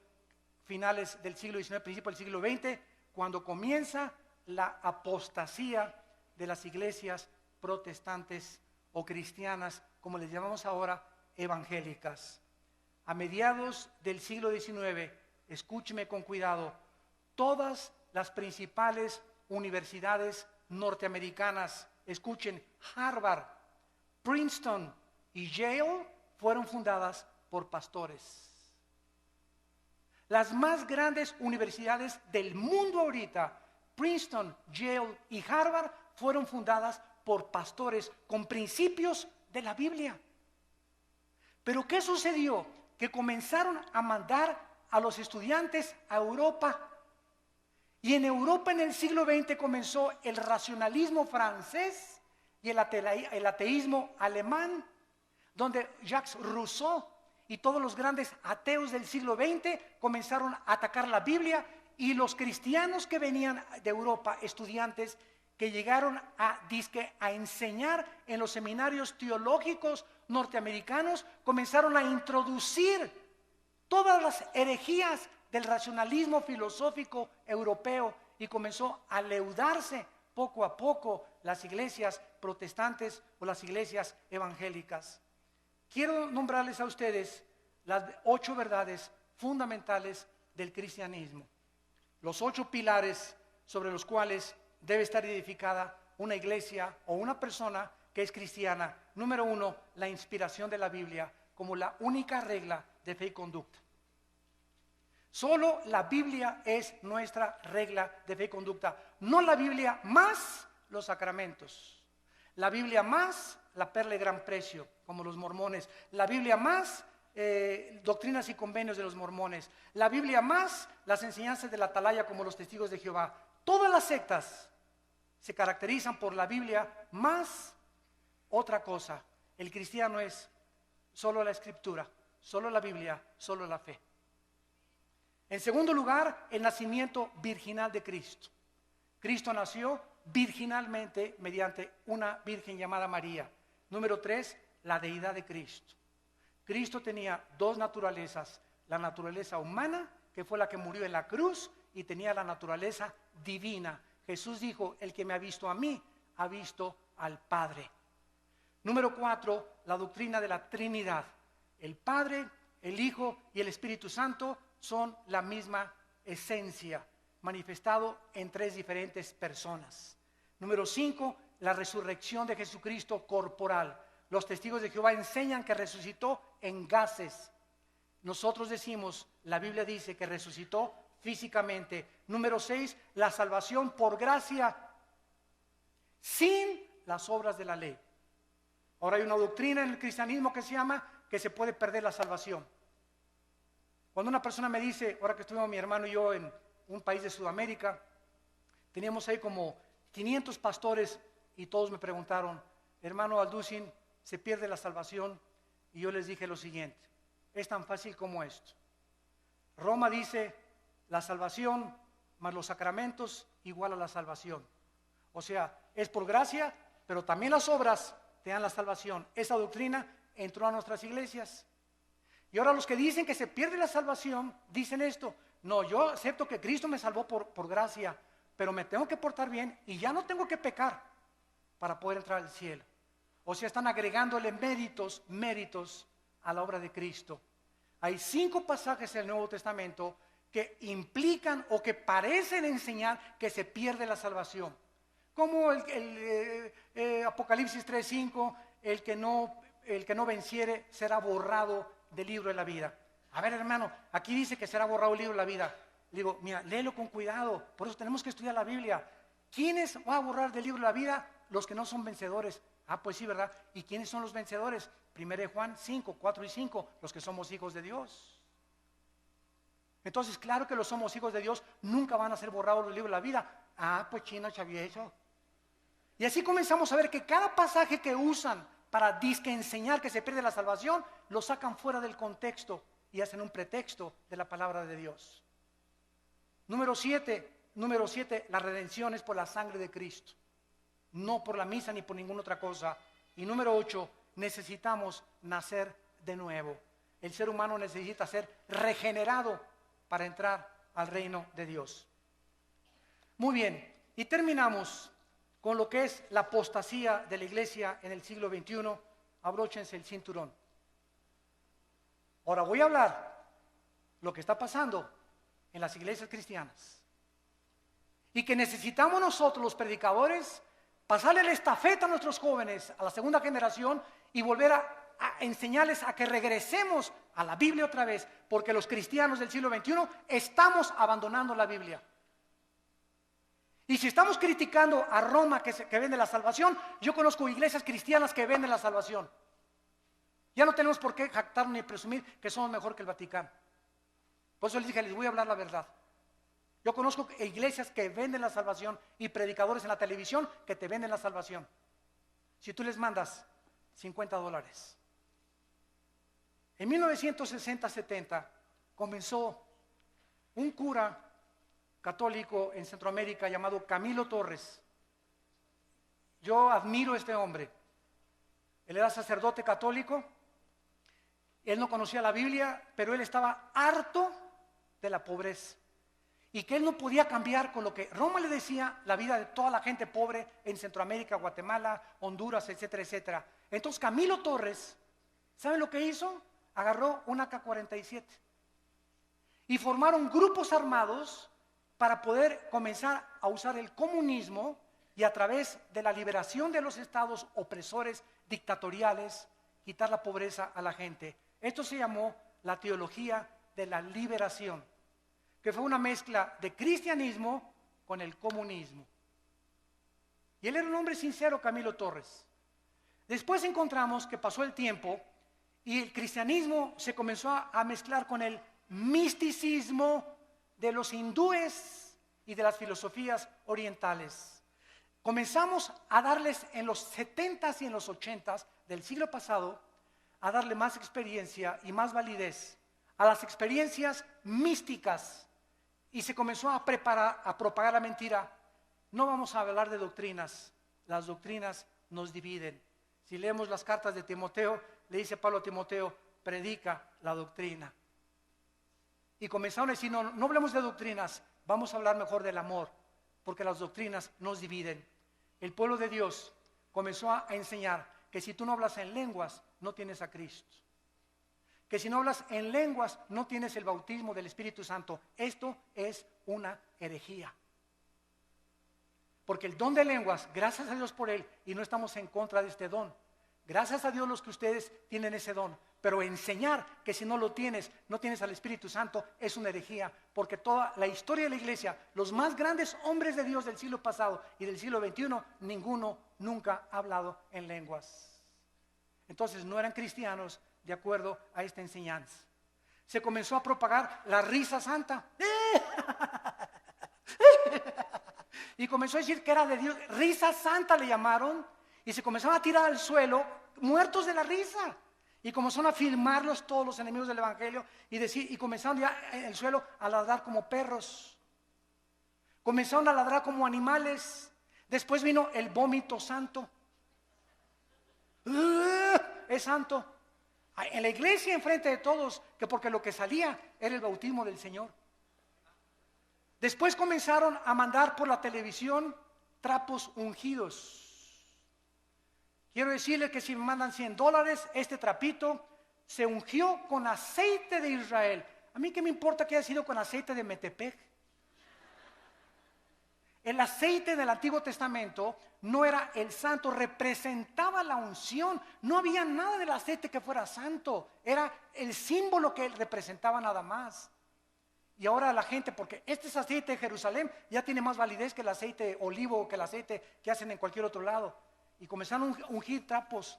finales del siglo XIX, principio del siglo XX, cuando comienza la apostasía de las iglesias protestantes o cristianas, como les llamamos ahora, evangélicas. A mediados del siglo XIX, escúcheme con cuidado, todas las principales universidades norteamericanas, escuchen, Harvard, Princeton y Yale, fueron fundadas por pastores. Las más grandes universidades del mundo ahorita, Princeton, Yale y Harvard, fueron fundadas por pastores con principios de la Biblia. Pero ¿qué sucedió? Que comenzaron a mandar a los estudiantes a Europa. Y en Europa en el siglo XX comenzó el racionalismo francés y el ateísmo alemán, donde Jacques Rousseau y todos los grandes ateos del siglo XX comenzaron a atacar la Biblia, y los cristianos que venían de Europa, estudiantes que llegaron a enseñar en los seminarios teológicos norteamericanos, comenzaron a introducir todas las herejías del racionalismo filosófico europeo, y comenzó a leudarse poco a poco las iglesias protestantes o las iglesias evangélicas. Quiero nombrarles a ustedes las 8 verdades fundamentales del cristianismo, los 8 pilares sobre los cuales debe estar edificada una iglesia o una persona que es cristiana. Número 1, la inspiración de la Biblia como la única regla de fe y conducta. Solo la Biblia es nuestra regla de fe y conducta. No la Biblia más los sacramentos. La Biblia más la perla de gran precio, como los mormones. La Biblia más doctrinas y convenios de los mormones. La Biblia más las enseñanzas de la atalaya, como los testigos de Jehová. Todas las sectas se caracterizan por la Biblia más otra cosa. El cristiano es solo la Escritura, solo la Biblia, solo la fe. En segundo lugar, el nacimiento virginal de Cristo. Cristo nació virginalmente mediante una virgen llamada María. Número 3, la deidad de Cristo. Cristo tenía dos naturalezas, la naturaleza humana, que fue la que murió en la cruz, y tenía la naturaleza divina. Jesús dijo, el que me ha visto a mí, ha visto al Padre. Número 4, la doctrina de la Trinidad. El Padre, el Hijo y el Espíritu Santo son la misma esencia, manifestado en tres diferentes personas. Número 5, la resurrección de Jesucristo corporal. Los testigos de Jehová enseñan que resucitó en gases. Nosotros decimos, la Biblia dice que resucitó físicamente. Número 6, la salvación por gracia sin las obras de la ley. Ahora hay una doctrina en el cristianismo que se llama que se puede perder la salvación. Cuando una persona me dice, ahora que estuvimos mi hermano y yo en un país de Sudamérica, teníamos ahí como 500 pastores y todos me preguntaron, hermano Alducin, ¿se pierde la salvación? Y yo les dije lo siguiente, es tan fácil como esto. Roma dice, la salvación más los sacramentos igual a la salvación. O sea, es por gracia, pero también las obras te dan la salvación. Esa doctrina entró a nuestras iglesias. Y ahora los que dicen que se pierde la salvación, dicen esto, no, yo acepto que Cristo me salvó por gracia, pero me tengo que portar bien y ya no tengo que pecar para poder entrar al cielo. O sea, están agregándole méritos a la obra de Cristo. Hay 5 pasajes en el Nuevo Testamento que implican o que parecen enseñar que se pierde la salvación. Como Apocalipsis 3:5, el que no venciere será borrado del libro de la vida. A ver, hermano, aquí dice que será borrado el libro de la vida. Le digo, mira, léelo con cuidado, por eso tenemos que estudiar la Biblia. ¿Quiénes va a borrar del libro de la vida? Los que no son vencedores. Ah, pues sí, ¿verdad? ¿Y quiénes son los vencedores? 1 Juan 5, 4 y 5, los que somos hijos de Dios. Entonces, claro que los somos hijos de Dios, nunca van a ser borrados del libro de la vida. Ah, pues chino, chavieso. Y así comenzamos a ver que cada pasaje que usan para disque enseñar que se pierde la salvación, lo sacan fuera del contexto y hacen un pretexto de la palabra de Dios. Número 7, la redención es por la sangre de Cristo, no por la misa ni por ninguna otra cosa. Y número 8, necesitamos nacer de nuevo. El ser humano necesita ser regenerado para entrar al reino de Dios. Muy bien, y terminamos con lo que es la apostasía de la iglesia en el siglo XXI. Abróchense el cinturón. Ahora voy a hablar lo que está pasando en las iglesias cristianas y que necesitamos nosotros los predicadores pasarle la estafeta a nuestros jóvenes, a la segunda generación, y volver a enseñarles a que regresemos a la Biblia otra vez, porque los cristianos del siglo XXI estamos abandonando la Biblia. Y si estamos criticando a Roma que vende la salvación, yo conozco iglesias cristianas que venden la salvación. Ya no tenemos por qué jactarnos ni presumir que somos mejor que el Vaticano. Por eso les dije, les voy a hablar la verdad. Yo conozco iglesias que venden la salvación y predicadores en la televisión que te venden la salvación. Si tú les mandas $50. En 1960-70 comenzó un cura católico en Centroamérica llamado Camilo Torres. Yo admiro a este hombre. Él era sacerdote católico. Él no conocía la Biblia, pero él estaba harto de la pobreza y que él no podía cambiar con lo que Roma le decía la vida de toda la gente pobre en Centroamérica, Guatemala, Honduras, etcétera, etcétera. Entonces Camilo Torres, ¿saben lo que hizo? Agarró un AK-47 y formaron grupos armados para poder comenzar a usar el comunismo y a través de la liberación de los estados opresores dictatoriales, quitar la pobreza a la gente. Esto se llamó la teología de la liberación. que fue una mezcla de cristianismo con el comunismo. Y él era un hombre sincero, Camilo Torres. Después encontramos que pasó el tiempo y el cristianismo se comenzó a mezclar con el misticismo de los hindúes y de las filosofías orientales. Comenzamos a darles en los 70s y en los 80s del siglo pasado, a darle más experiencia y más validez a las experiencias místicas, y se comenzó a propagar la mentira. No vamos a hablar de doctrinas, las doctrinas nos dividen. Si leemos las cartas de Timoteo, le dice Pablo a Timoteo, predica la doctrina. Y comenzaron a decir, no hablemos de doctrinas, vamos a hablar mejor del amor, porque las doctrinas nos dividen. El pueblo de Dios comenzó a enseñar que si tú no hablas en lenguas, no tienes a Cristo. Que si no hablas en lenguas, no tienes el bautismo del Espíritu Santo. Esto es una herejía. Porque el don de lenguas, gracias a Dios por él, y no estamos en contra de este don. Gracias a Dios los que ustedes tienen ese don. Pero enseñar que si no lo tienes, no tienes al Espíritu Santo, es una herejía. Porque toda la historia de la iglesia, los más grandes hombres de Dios del siglo pasado y del siglo XXI, ninguno nunca ha hablado en lenguas. Entonces no eran cristianos de acuerdo a esta enseñanza. Se comenzó a propagar la risa santa. Y comenzó a decir que era de Dios. Risa santa le llamaron. Y se comenzaron a tirar al suelo, muertos de la risa. Y comenzaron a filmarlos todos los enemigos del evangelio. Y comenzaron ya en el suelo a ladrar como perros. Comenzaron a ladrar como animales. Después vino el vómito santo. Es santo. En la iglesia, enfrente de todos, que porque lo que salía era el bautismo del Señor. Después comenzaron a mandar por la televisión trapos ungidos. Quiero decirles que si me mandan $100, este trapito se ungió con aceite de Israel. A mí qué me importa que haya sido con aceite de Metepec. El aceite del Antiguo Testamento no era el santo, representaba la unción. No había nada del aceite que fuera santo, era el símbolo que él representaba nada más. Y ahora la gente, porque este es aceite de Jerusalén, ya tiene más validez que el aceite de olivo o que el aceite que hacen en cualquier otro lado. Y comenzaron a ungir trapos,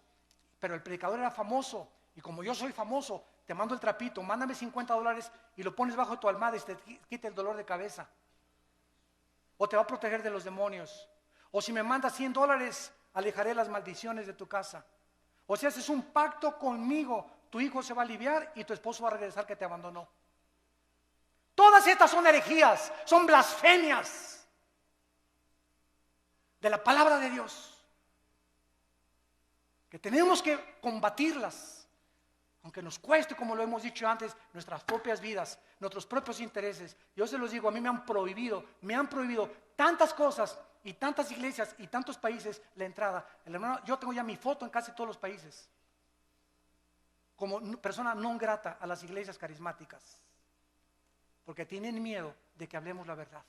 pero el predicador era famoso. Y como yo soy famoso, te mando el trapito, mándame $50 y lo pones bajo tu almohada y te quita el dolor de cabeza. O te va a proteger de los demonios. O si me mandas $100, alejaré las maldiciones de tu casa. O si haces un pacto conmigo, tu hijo se va a aliviar y tu esposo va a regresar que te abandonó. Todas estas son herejías, son blasfemias de la palabra de Dios, que tenemos que combatirlas, aunque nos cueste, como lo hemos dicho antes, nuestras propias vidas, nuestros propios intereses. Yo se los digo, a mí me han prohibido tantas cosas y tantas iglesias y tantos países la entrada. Hermano, yo tengo ya mi foto en casi todos los países, como persona non grata a las iglesias carismáticas, porque tienen miedo de que hablemos la verdad,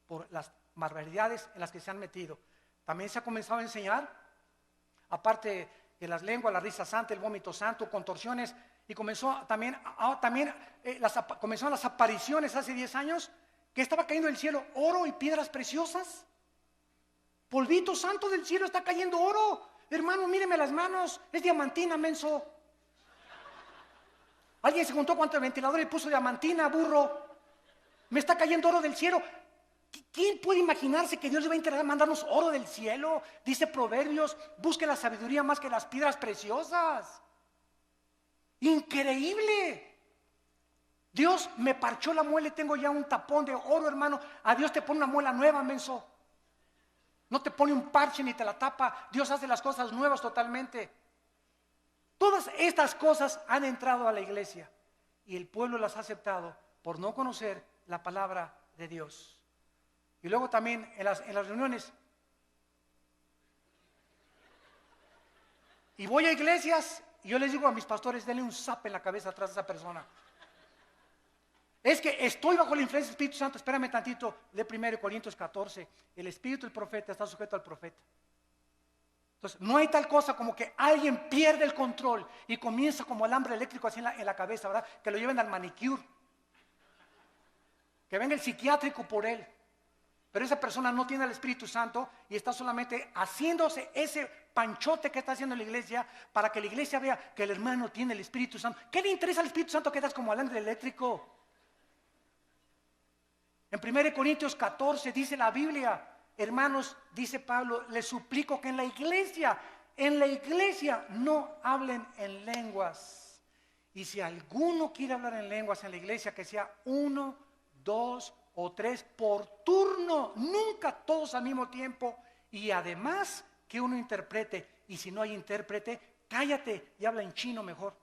por las barbaridades en las que se han metido. También se ha comenzado a enseñar, aparte de las lenguas, la risa santa, el vómito santo, contorsiones, y comenzó comenzaron las apariciones hace 10 años, que estaba cayendo del cielo oro y piedras preciosas. Polvito santo del cielo, está cayendo oro. Hermano, míreme las manos, es diamantina, menso. Alguien se juntó cuánto el ventilador y puso diamantina, burro. Me está cayendo oro del cielo. ¿Quién puede imaginarse que Dios le va a interesar mandarnos oro del cielo? Dice Proverbios, busque la sabiduría más que las piedras preciosas. Increíble. Dios me parchó la muela y tengo ya un tapón de oro, hermano. A Dios te pone una muela nueva, menso. No te pone un parche ni te la tapa. Dios hace las cosas nuevas totalmente. Todas estas cosas han entrado a la iglesia y el pueblo las ha aceptado por no conocer la palabra de Dios. Y luego también en las reuniones. Y voy a iglesias y yo les digo a mis pastores, denle un zap en la cabeza atrás de esa persona. Es que estoy bajo la influencia del Espíritu Santo. Espérame tantito, de 1 Corintios 14. El espíritu del profeta está sujeto al profeta. Entonces, no hay tal cosa como que alguien pierde el control y comienza como alambre eléctrico así en la cabeza, ¿verdad? Que lo lleven al manicure. que venga el psiquiátrico por él. Pero esa persona no tiene el Espíritu Santo y está solamente haciéndose ese panchote que está haciendo la iglesia para que la iglesia vea que el hermano tiene el Espíritu Santo. ¿Qué le interesa al Espíritu Santo que estás como alambre eléctrico? En 1 Corintios 14 dice la Biblia, hermanos, dice Pablo, les suplico que en la iglesia no hablen en lenguas. Y si alguno quiere hablar en lenguas en la iglesia, que sea 1, 2 o 3 por turno, nunca todos al mismo tiempo, y además que uno interprete, y si no hay intérprete, cállate y habla en chino mejor.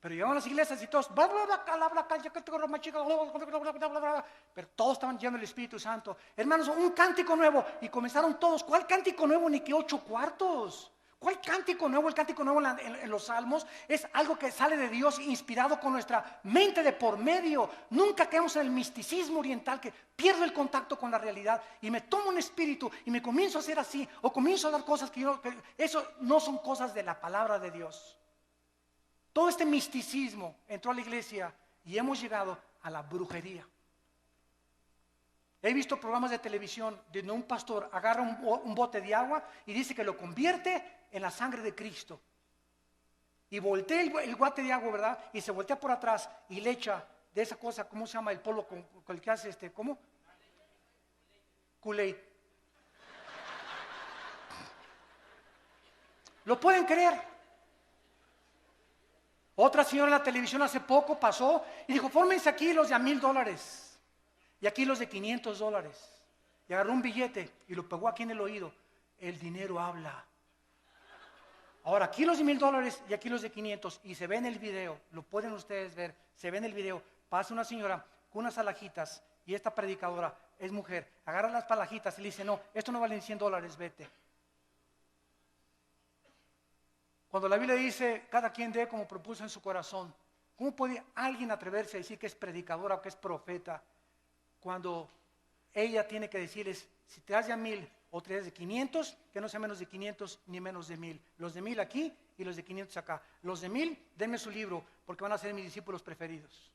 Pero llegaban a las iglesias y todos, pero todos estaban llenos del Espíritu Santo. Hermanos, un cántico nuevo, y comenzaron todos. ¿Cuál cántico nuevo? Ni que 8 cuartos. ¿Cuál cántico nuevo? El cántico nuevo en los salmos es algo que sale de Dios, inspirado con nuestra mente de por medio. Nunca caemos en el misticismo oriental, que pierdo el contacto con la realidad y me tomo un espíritu y me comienzo a hacer así, o comienzo a dar cosas que eso no son cosas de la palabra de Dios. Todo este misticismo entró a la iglesia y hemos llegado a la brujería. He visto programas de televisión donde un pastor agarra un bote de agua y dice que lo convierte en la sangre de Cristo. Y voltea el bote de agua, ¿verdad? Y se voltea por atrás y le echa de esa cosa, ¿cómo se llama el polvo con el que hace ¿cómo? Kool-Aid. ¿Lo pueden creer? Otra señora en la televisión hace poco pasó y dijo, fórmense aquí los de $1,000 y aquí los de $500. Y agarró un billete y lo pegó aquí en el oído. El dinero habla. Ahora aquí los de $1,000 y aquí los de 500, y se ve en el video, lo pueden ustedes ver, se ve en el video, pasa una señora con unas alajitas y esta predicadora es mujer, agarra las palajitas y le dice, no, esto no vale $100, vete. Cuando la Biblia dice, cada quien dé como propuso en su corazón, ¿cómo puede alguien atreverse a decir que es predicadora o que es profeta cuando ella tiene que decirles, si te das de 1,000 o te das de 500, que no sea menos de 500 ni menos de 1,000? Los de 1,000 aquí y los de 500 acá. Los de 1,000, denme su libro porque van a ser mis discípulos preferidos.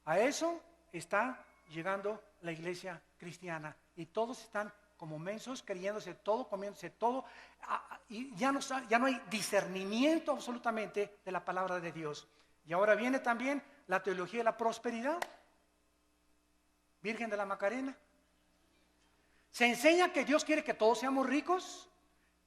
A eso está llegando la iglesia cristiana y todos están como mensos, creyéndose todo, comiéndose todo, y ya no hay discernimiento absolutamente de la palabra de Dios. Y ahora viene también la teología de la prosperidad. Virgen de la Macarena. Se enseña que Dios quiere que todos seamos ricos,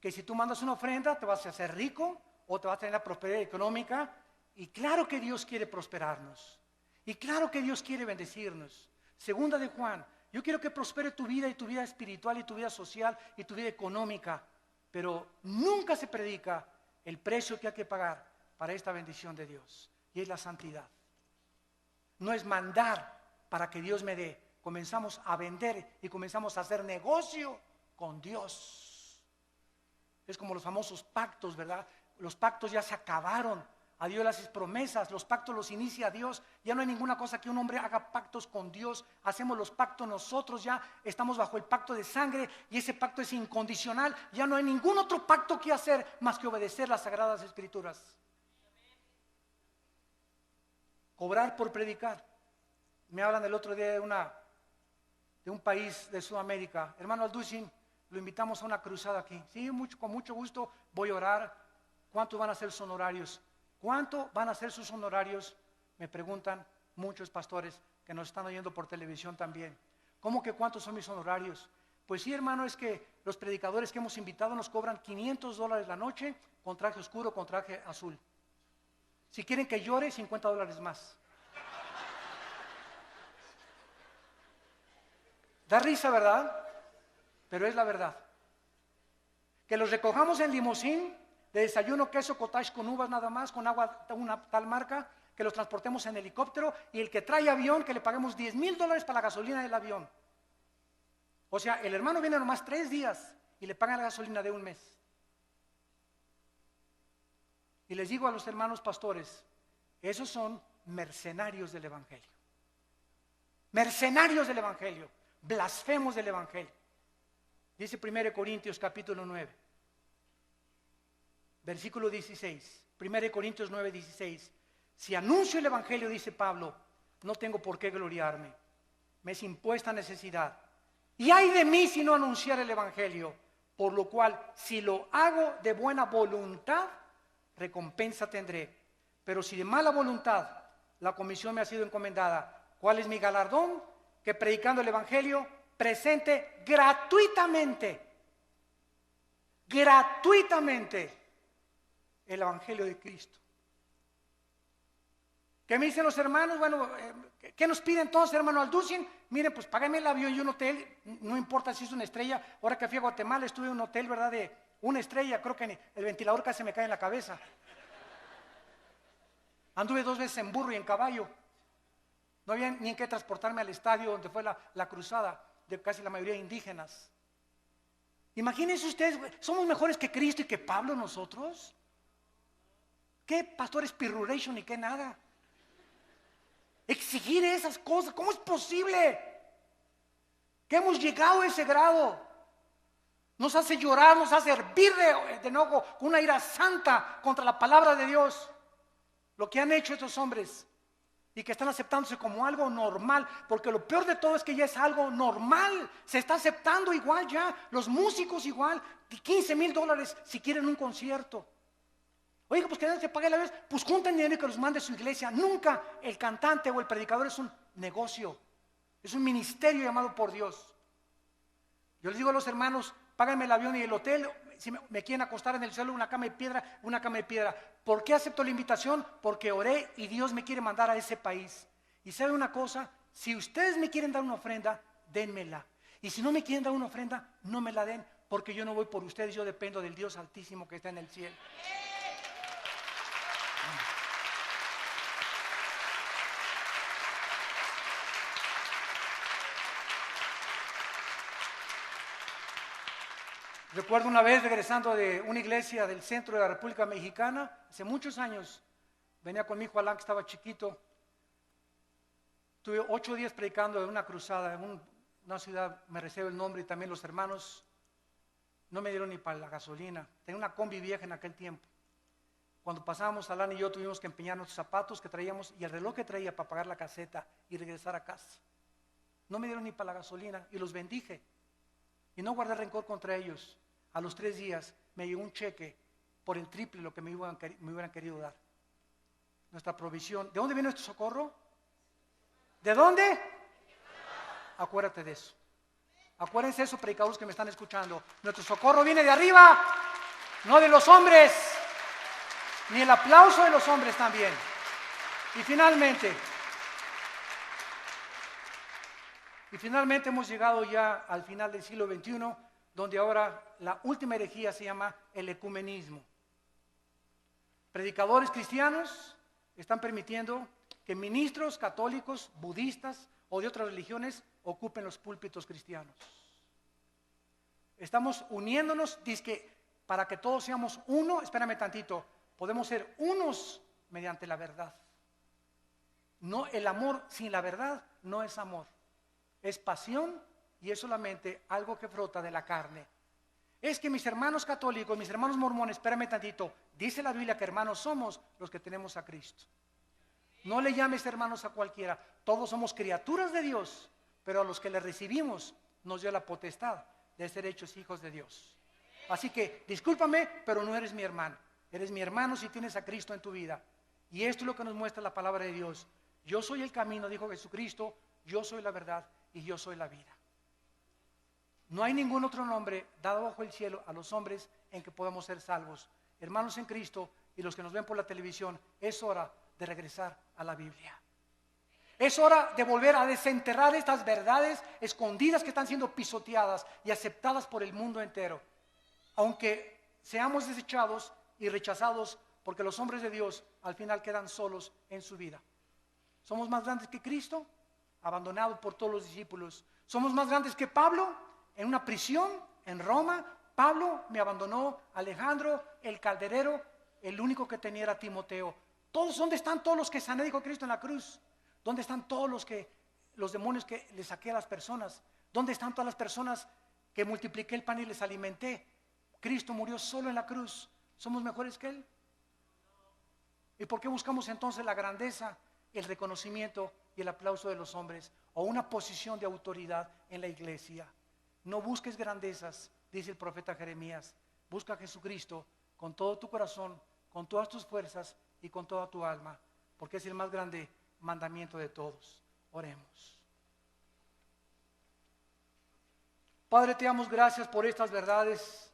que si tú mandas una ofrenda te vas a hacer rico o te vas a tener la prosperidad económica. Y claro que Dios quiere prosperarnos. Y claro que Dios quiere bendecirnos. Segunda de Juan, yo quiero que prospere tu vida y tu vida espiritual y tu vida social y tu vida económica, pero nunca se predica el precio que hay que pagar para esta bendición de Dios, y es la santidad. No es mandar para que Dios me dé, comenzamos a vender y comenzamos a hacer negocio con Dios. Es como los famosos pactos, ¿verdad? Los pactos ya se acabaron. A Dios le haces promesas, los pactos los inicia Dios. Ya no hay ninguna cosa que un hombre haga pactos con Dios. Hacemos los pactos nosotros, ya estamos bajo el pacto de sangre y ese pacto es incondicional. Ya no hay ningún otro pacto que hacer más que obedecer las sagradas escrituras. Cobrar por predicar. Me hablan el otro día de un país de Sudamérica. Hermano Alducin, lo invitamos a una cruzada aquí. Sí, con mucho gusto voy a orar. ¿Cuánto van a ser sus honorarios? ¿Cuánto van a ser sus honorarios? Me preguntan muchos pastores que nos están oyendo por televisión también. ¿Cómo que cuántos son mis honorarios? Pues sí, hermano, es que los predicadores que hemos invitado nos cobran $500 la noche con traje oscuro, con traje azul. Si quieren que llore, $50 más. Da risa, ¿verdad? Pero es la verdad. Que los recojamos en limusín, de desayuno, queso, cottage con uvas nada más, con agua una tal marca, que los transportemos en helicóptero, y el que trae avión, que le paguemos $10,000 para la gasolina del avión. O sea, el hermano viene nomás 3 días y le pagan la gasolina de un mes. Y les digo a los hermanos pastores, esos son mercenarios del evangelio. Mercenarios del evangelio, blasfemos del evangelio. Dice 1 Corintios capítulo 9. Versículo 16, 1 Corintios 9, 16. Si anuncio el Evangelio, dice Pablo, no tengo por qué gloriarme. Me es impuesta necesidad. Y ay de mí si no anunciar el Evangelio, por lo cual, si lo hago de buena voluntad, recompensa tendré. Pero si de mala voluntad, la comisión me ha sido encomendada. ¿Cuál es mi galardón? Que predicando el Evangelio, presente gratuitamente el Evangelio de Cristo. ¿Qué me dicen los hermanos? Bueno, ¿qué nos piden entonces, hermano Alducin? Miren, pues págame el avión y un hotel, no importa si es una estrella. Ahora que fui a Guatemala estuve en un hotel, ¿verdad? De una estrella, creo que el ventilador casi me cae en la cabeza. Anduve 2 veces en burro y en caballo. No había ni en qué transportarme al estadio donde fue la cruzada de casi la mayoría de indígenas. Imagínense ustedes, ¿somos mejores que Cristo y que Pablo nosotros? ¿Qué pastores pirruration y qué nada? Exigir esas cosas, ¿cómo es posible? Que hemos llegado a ese grado. Nos hace llorar, nos hace hervir de enojo, con una ira santa contra la palabra de Dios. Lo que han hecho estos hombres y que están aceptándose como algo normal, porque lo peor de todo es que ya es algo normal. Se está aceptando igual ya, los músicos igual, $15,000 si quieren un concierto. Oiga, pues que nadie se pague la vez, pues junten dinero y que los mande a su iglesia. Nunca el cantante o el predicador es un negocio, es un ministerio llamado por Dios. Yo les digo a los hermanos, páganme el avión y el hotel, si me quieren acostar en el suelo, una cama de piedra, una cama de piedra. ¿Por qué acepto la invitación? Porque oré y Dios me quiere mandar a ese país. Y sabe una cosa, si ustedes me quieren dar una ofrenda, dénmela. Y si no me quieren dar una ofrenda, no me la den, porque yo no voy por ustedes, yo dependo del Dios Altísimo que está en el cielo. Recuerdo una vez regresando de una iglesia del centro de la República Mexicana, hace muchos años, venía con mi hijo Alan que estaba chiquito, tuve 8 días predicando en una cruzada, en una ciudad, me reservo el nombre, y también los hermanos no me dieron ni para la gasolina, tenía una combi vieja en aquel tiempo. Cuando pasábamos, Alan y yo tuvimos que empeñar nuestros zapatos que traíamos y el reloj que traía para pagar la caseta y regresar a casa. No me dieron ni para la gasolina y los bendije. Y no guardé rencor contra ellos. A los 3 días me llegó un cheque por el triple lo que me hubieran querido dar. Nuestra provisión. ¿De dónde viene nuestro socorro? ¿De dónde? Acuérdate de eso. Acuérdense de eso, predicadores que me están escuchando. Nuestro socorro viene de arriba, no de los hombres, ni el aplauso de los hombres también. Y finalmente hemos llegado ya al final del siglo XXI, donde ahora la última herejía se llama el ecumenismo. Predicadores cristianos están permitiendo que ministros católicos, budistas o de otras religiones ocupen los púlpitos cristianos. Estamos uniéndonos, dizque para que todos seamos uno. Espérame tantito, podemos ser unos mediante la verdad. No, el amor sin la verdad no es amor. Es pasión y es solamente algo que brota de la carne. Es que mis hermanos católicos, mis hermanos mormones, espérame tantito, dice la Biblia que hermanos somos los que tenemos a Cristo. No le llames hermanos a cualquiera, todos somos criaturas de Dios, pero a los que le recibimos nos dio la potestad de ser hechos hijos de Dios. Así que discúlpame, pero no eres mi hermano. Eres mi hermano si tienes a Cristo en tu vida. Y esto es lo que nos muestra la palabra de Dios. Yo soy el camino, dijo Jesucristo, yo soy la verdad y yo soy la vida. No hay ningún otro nombre dado bajo el cielo a los hombres en que podamos ser salvos. Hermanos en Cristo y los que nos ven por la televisión, es hora de regresar a la Biblia. Es hora de volver a desenterrar estas verdades escondidas que están siendo pisoteadas y aceptadas por el mundo entero. Aunque seamos desechados y rechazados, porque los hombres de Dios al final quedan solos en su vida. ¿Somos más grandes que Cristo? Abandonado por todos los discípulos. ¿Somos más grandes que Pablo? En una prisión en Roma, Pablo me abandonó, Alejandro, el calderero, el único que tenía era Timoteo. ¿Dónde están todos los que sané, dijo Cristo en la cruz? ¿Dónde están todos los demonios que le saqué a las personas? ¿Dónde están todas las personas que multipliqué el pan y les alimenté? Cristo murió solo en la cruz. ¿Somos mejores que Él? ¿Y por qué buscamos entonces la grandeza, el reconocimiento y el aplauso de los hombres o una posición de autoridad en la iglesia? No busques grandezas, dice el profeta Jeremías. Busca a Jesucristo con todo tu corazón, con todas tus fuerzas y con toda tu alma, porque es el más grande mandamiento de todos. Oremos. Padre, te damos gracias por estas verdades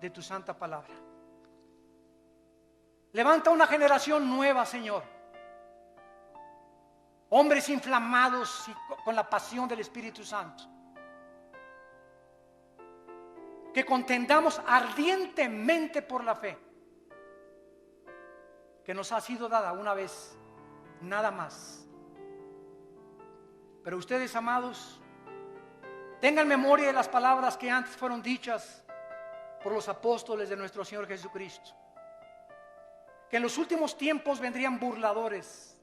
de tu santa palabra. Levanta una generación nueva, Señor. Hombres inflamados y con la pasión del Espíritu Santo. Que contendamos ardientemente por la fe que nos ha sido dada una vez, nada más. Pero ustedes, amados, tengan memoria de las palabras que antes fueron dichas por los apóstoles de nuestro Señor Jesucristo. Que en los últimos tiempos vendrían burladores,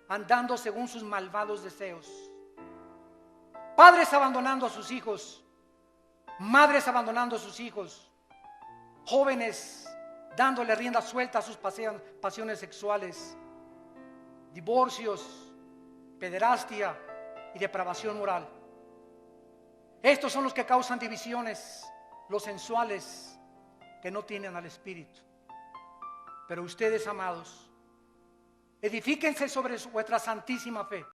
andando según sus malvados deseos. Padres abandonando a sus hijos, madres abandonando a sus hijos, jóvenes dándole rienda suelta a sus pasiones sexuales, divorcios, pederastia y depravación moral. Estos son los que causan divisiones, los sensuales que no tienen al Espíritu. Pero ustedes, amados, edifíquense sobre vuestra santísima fe.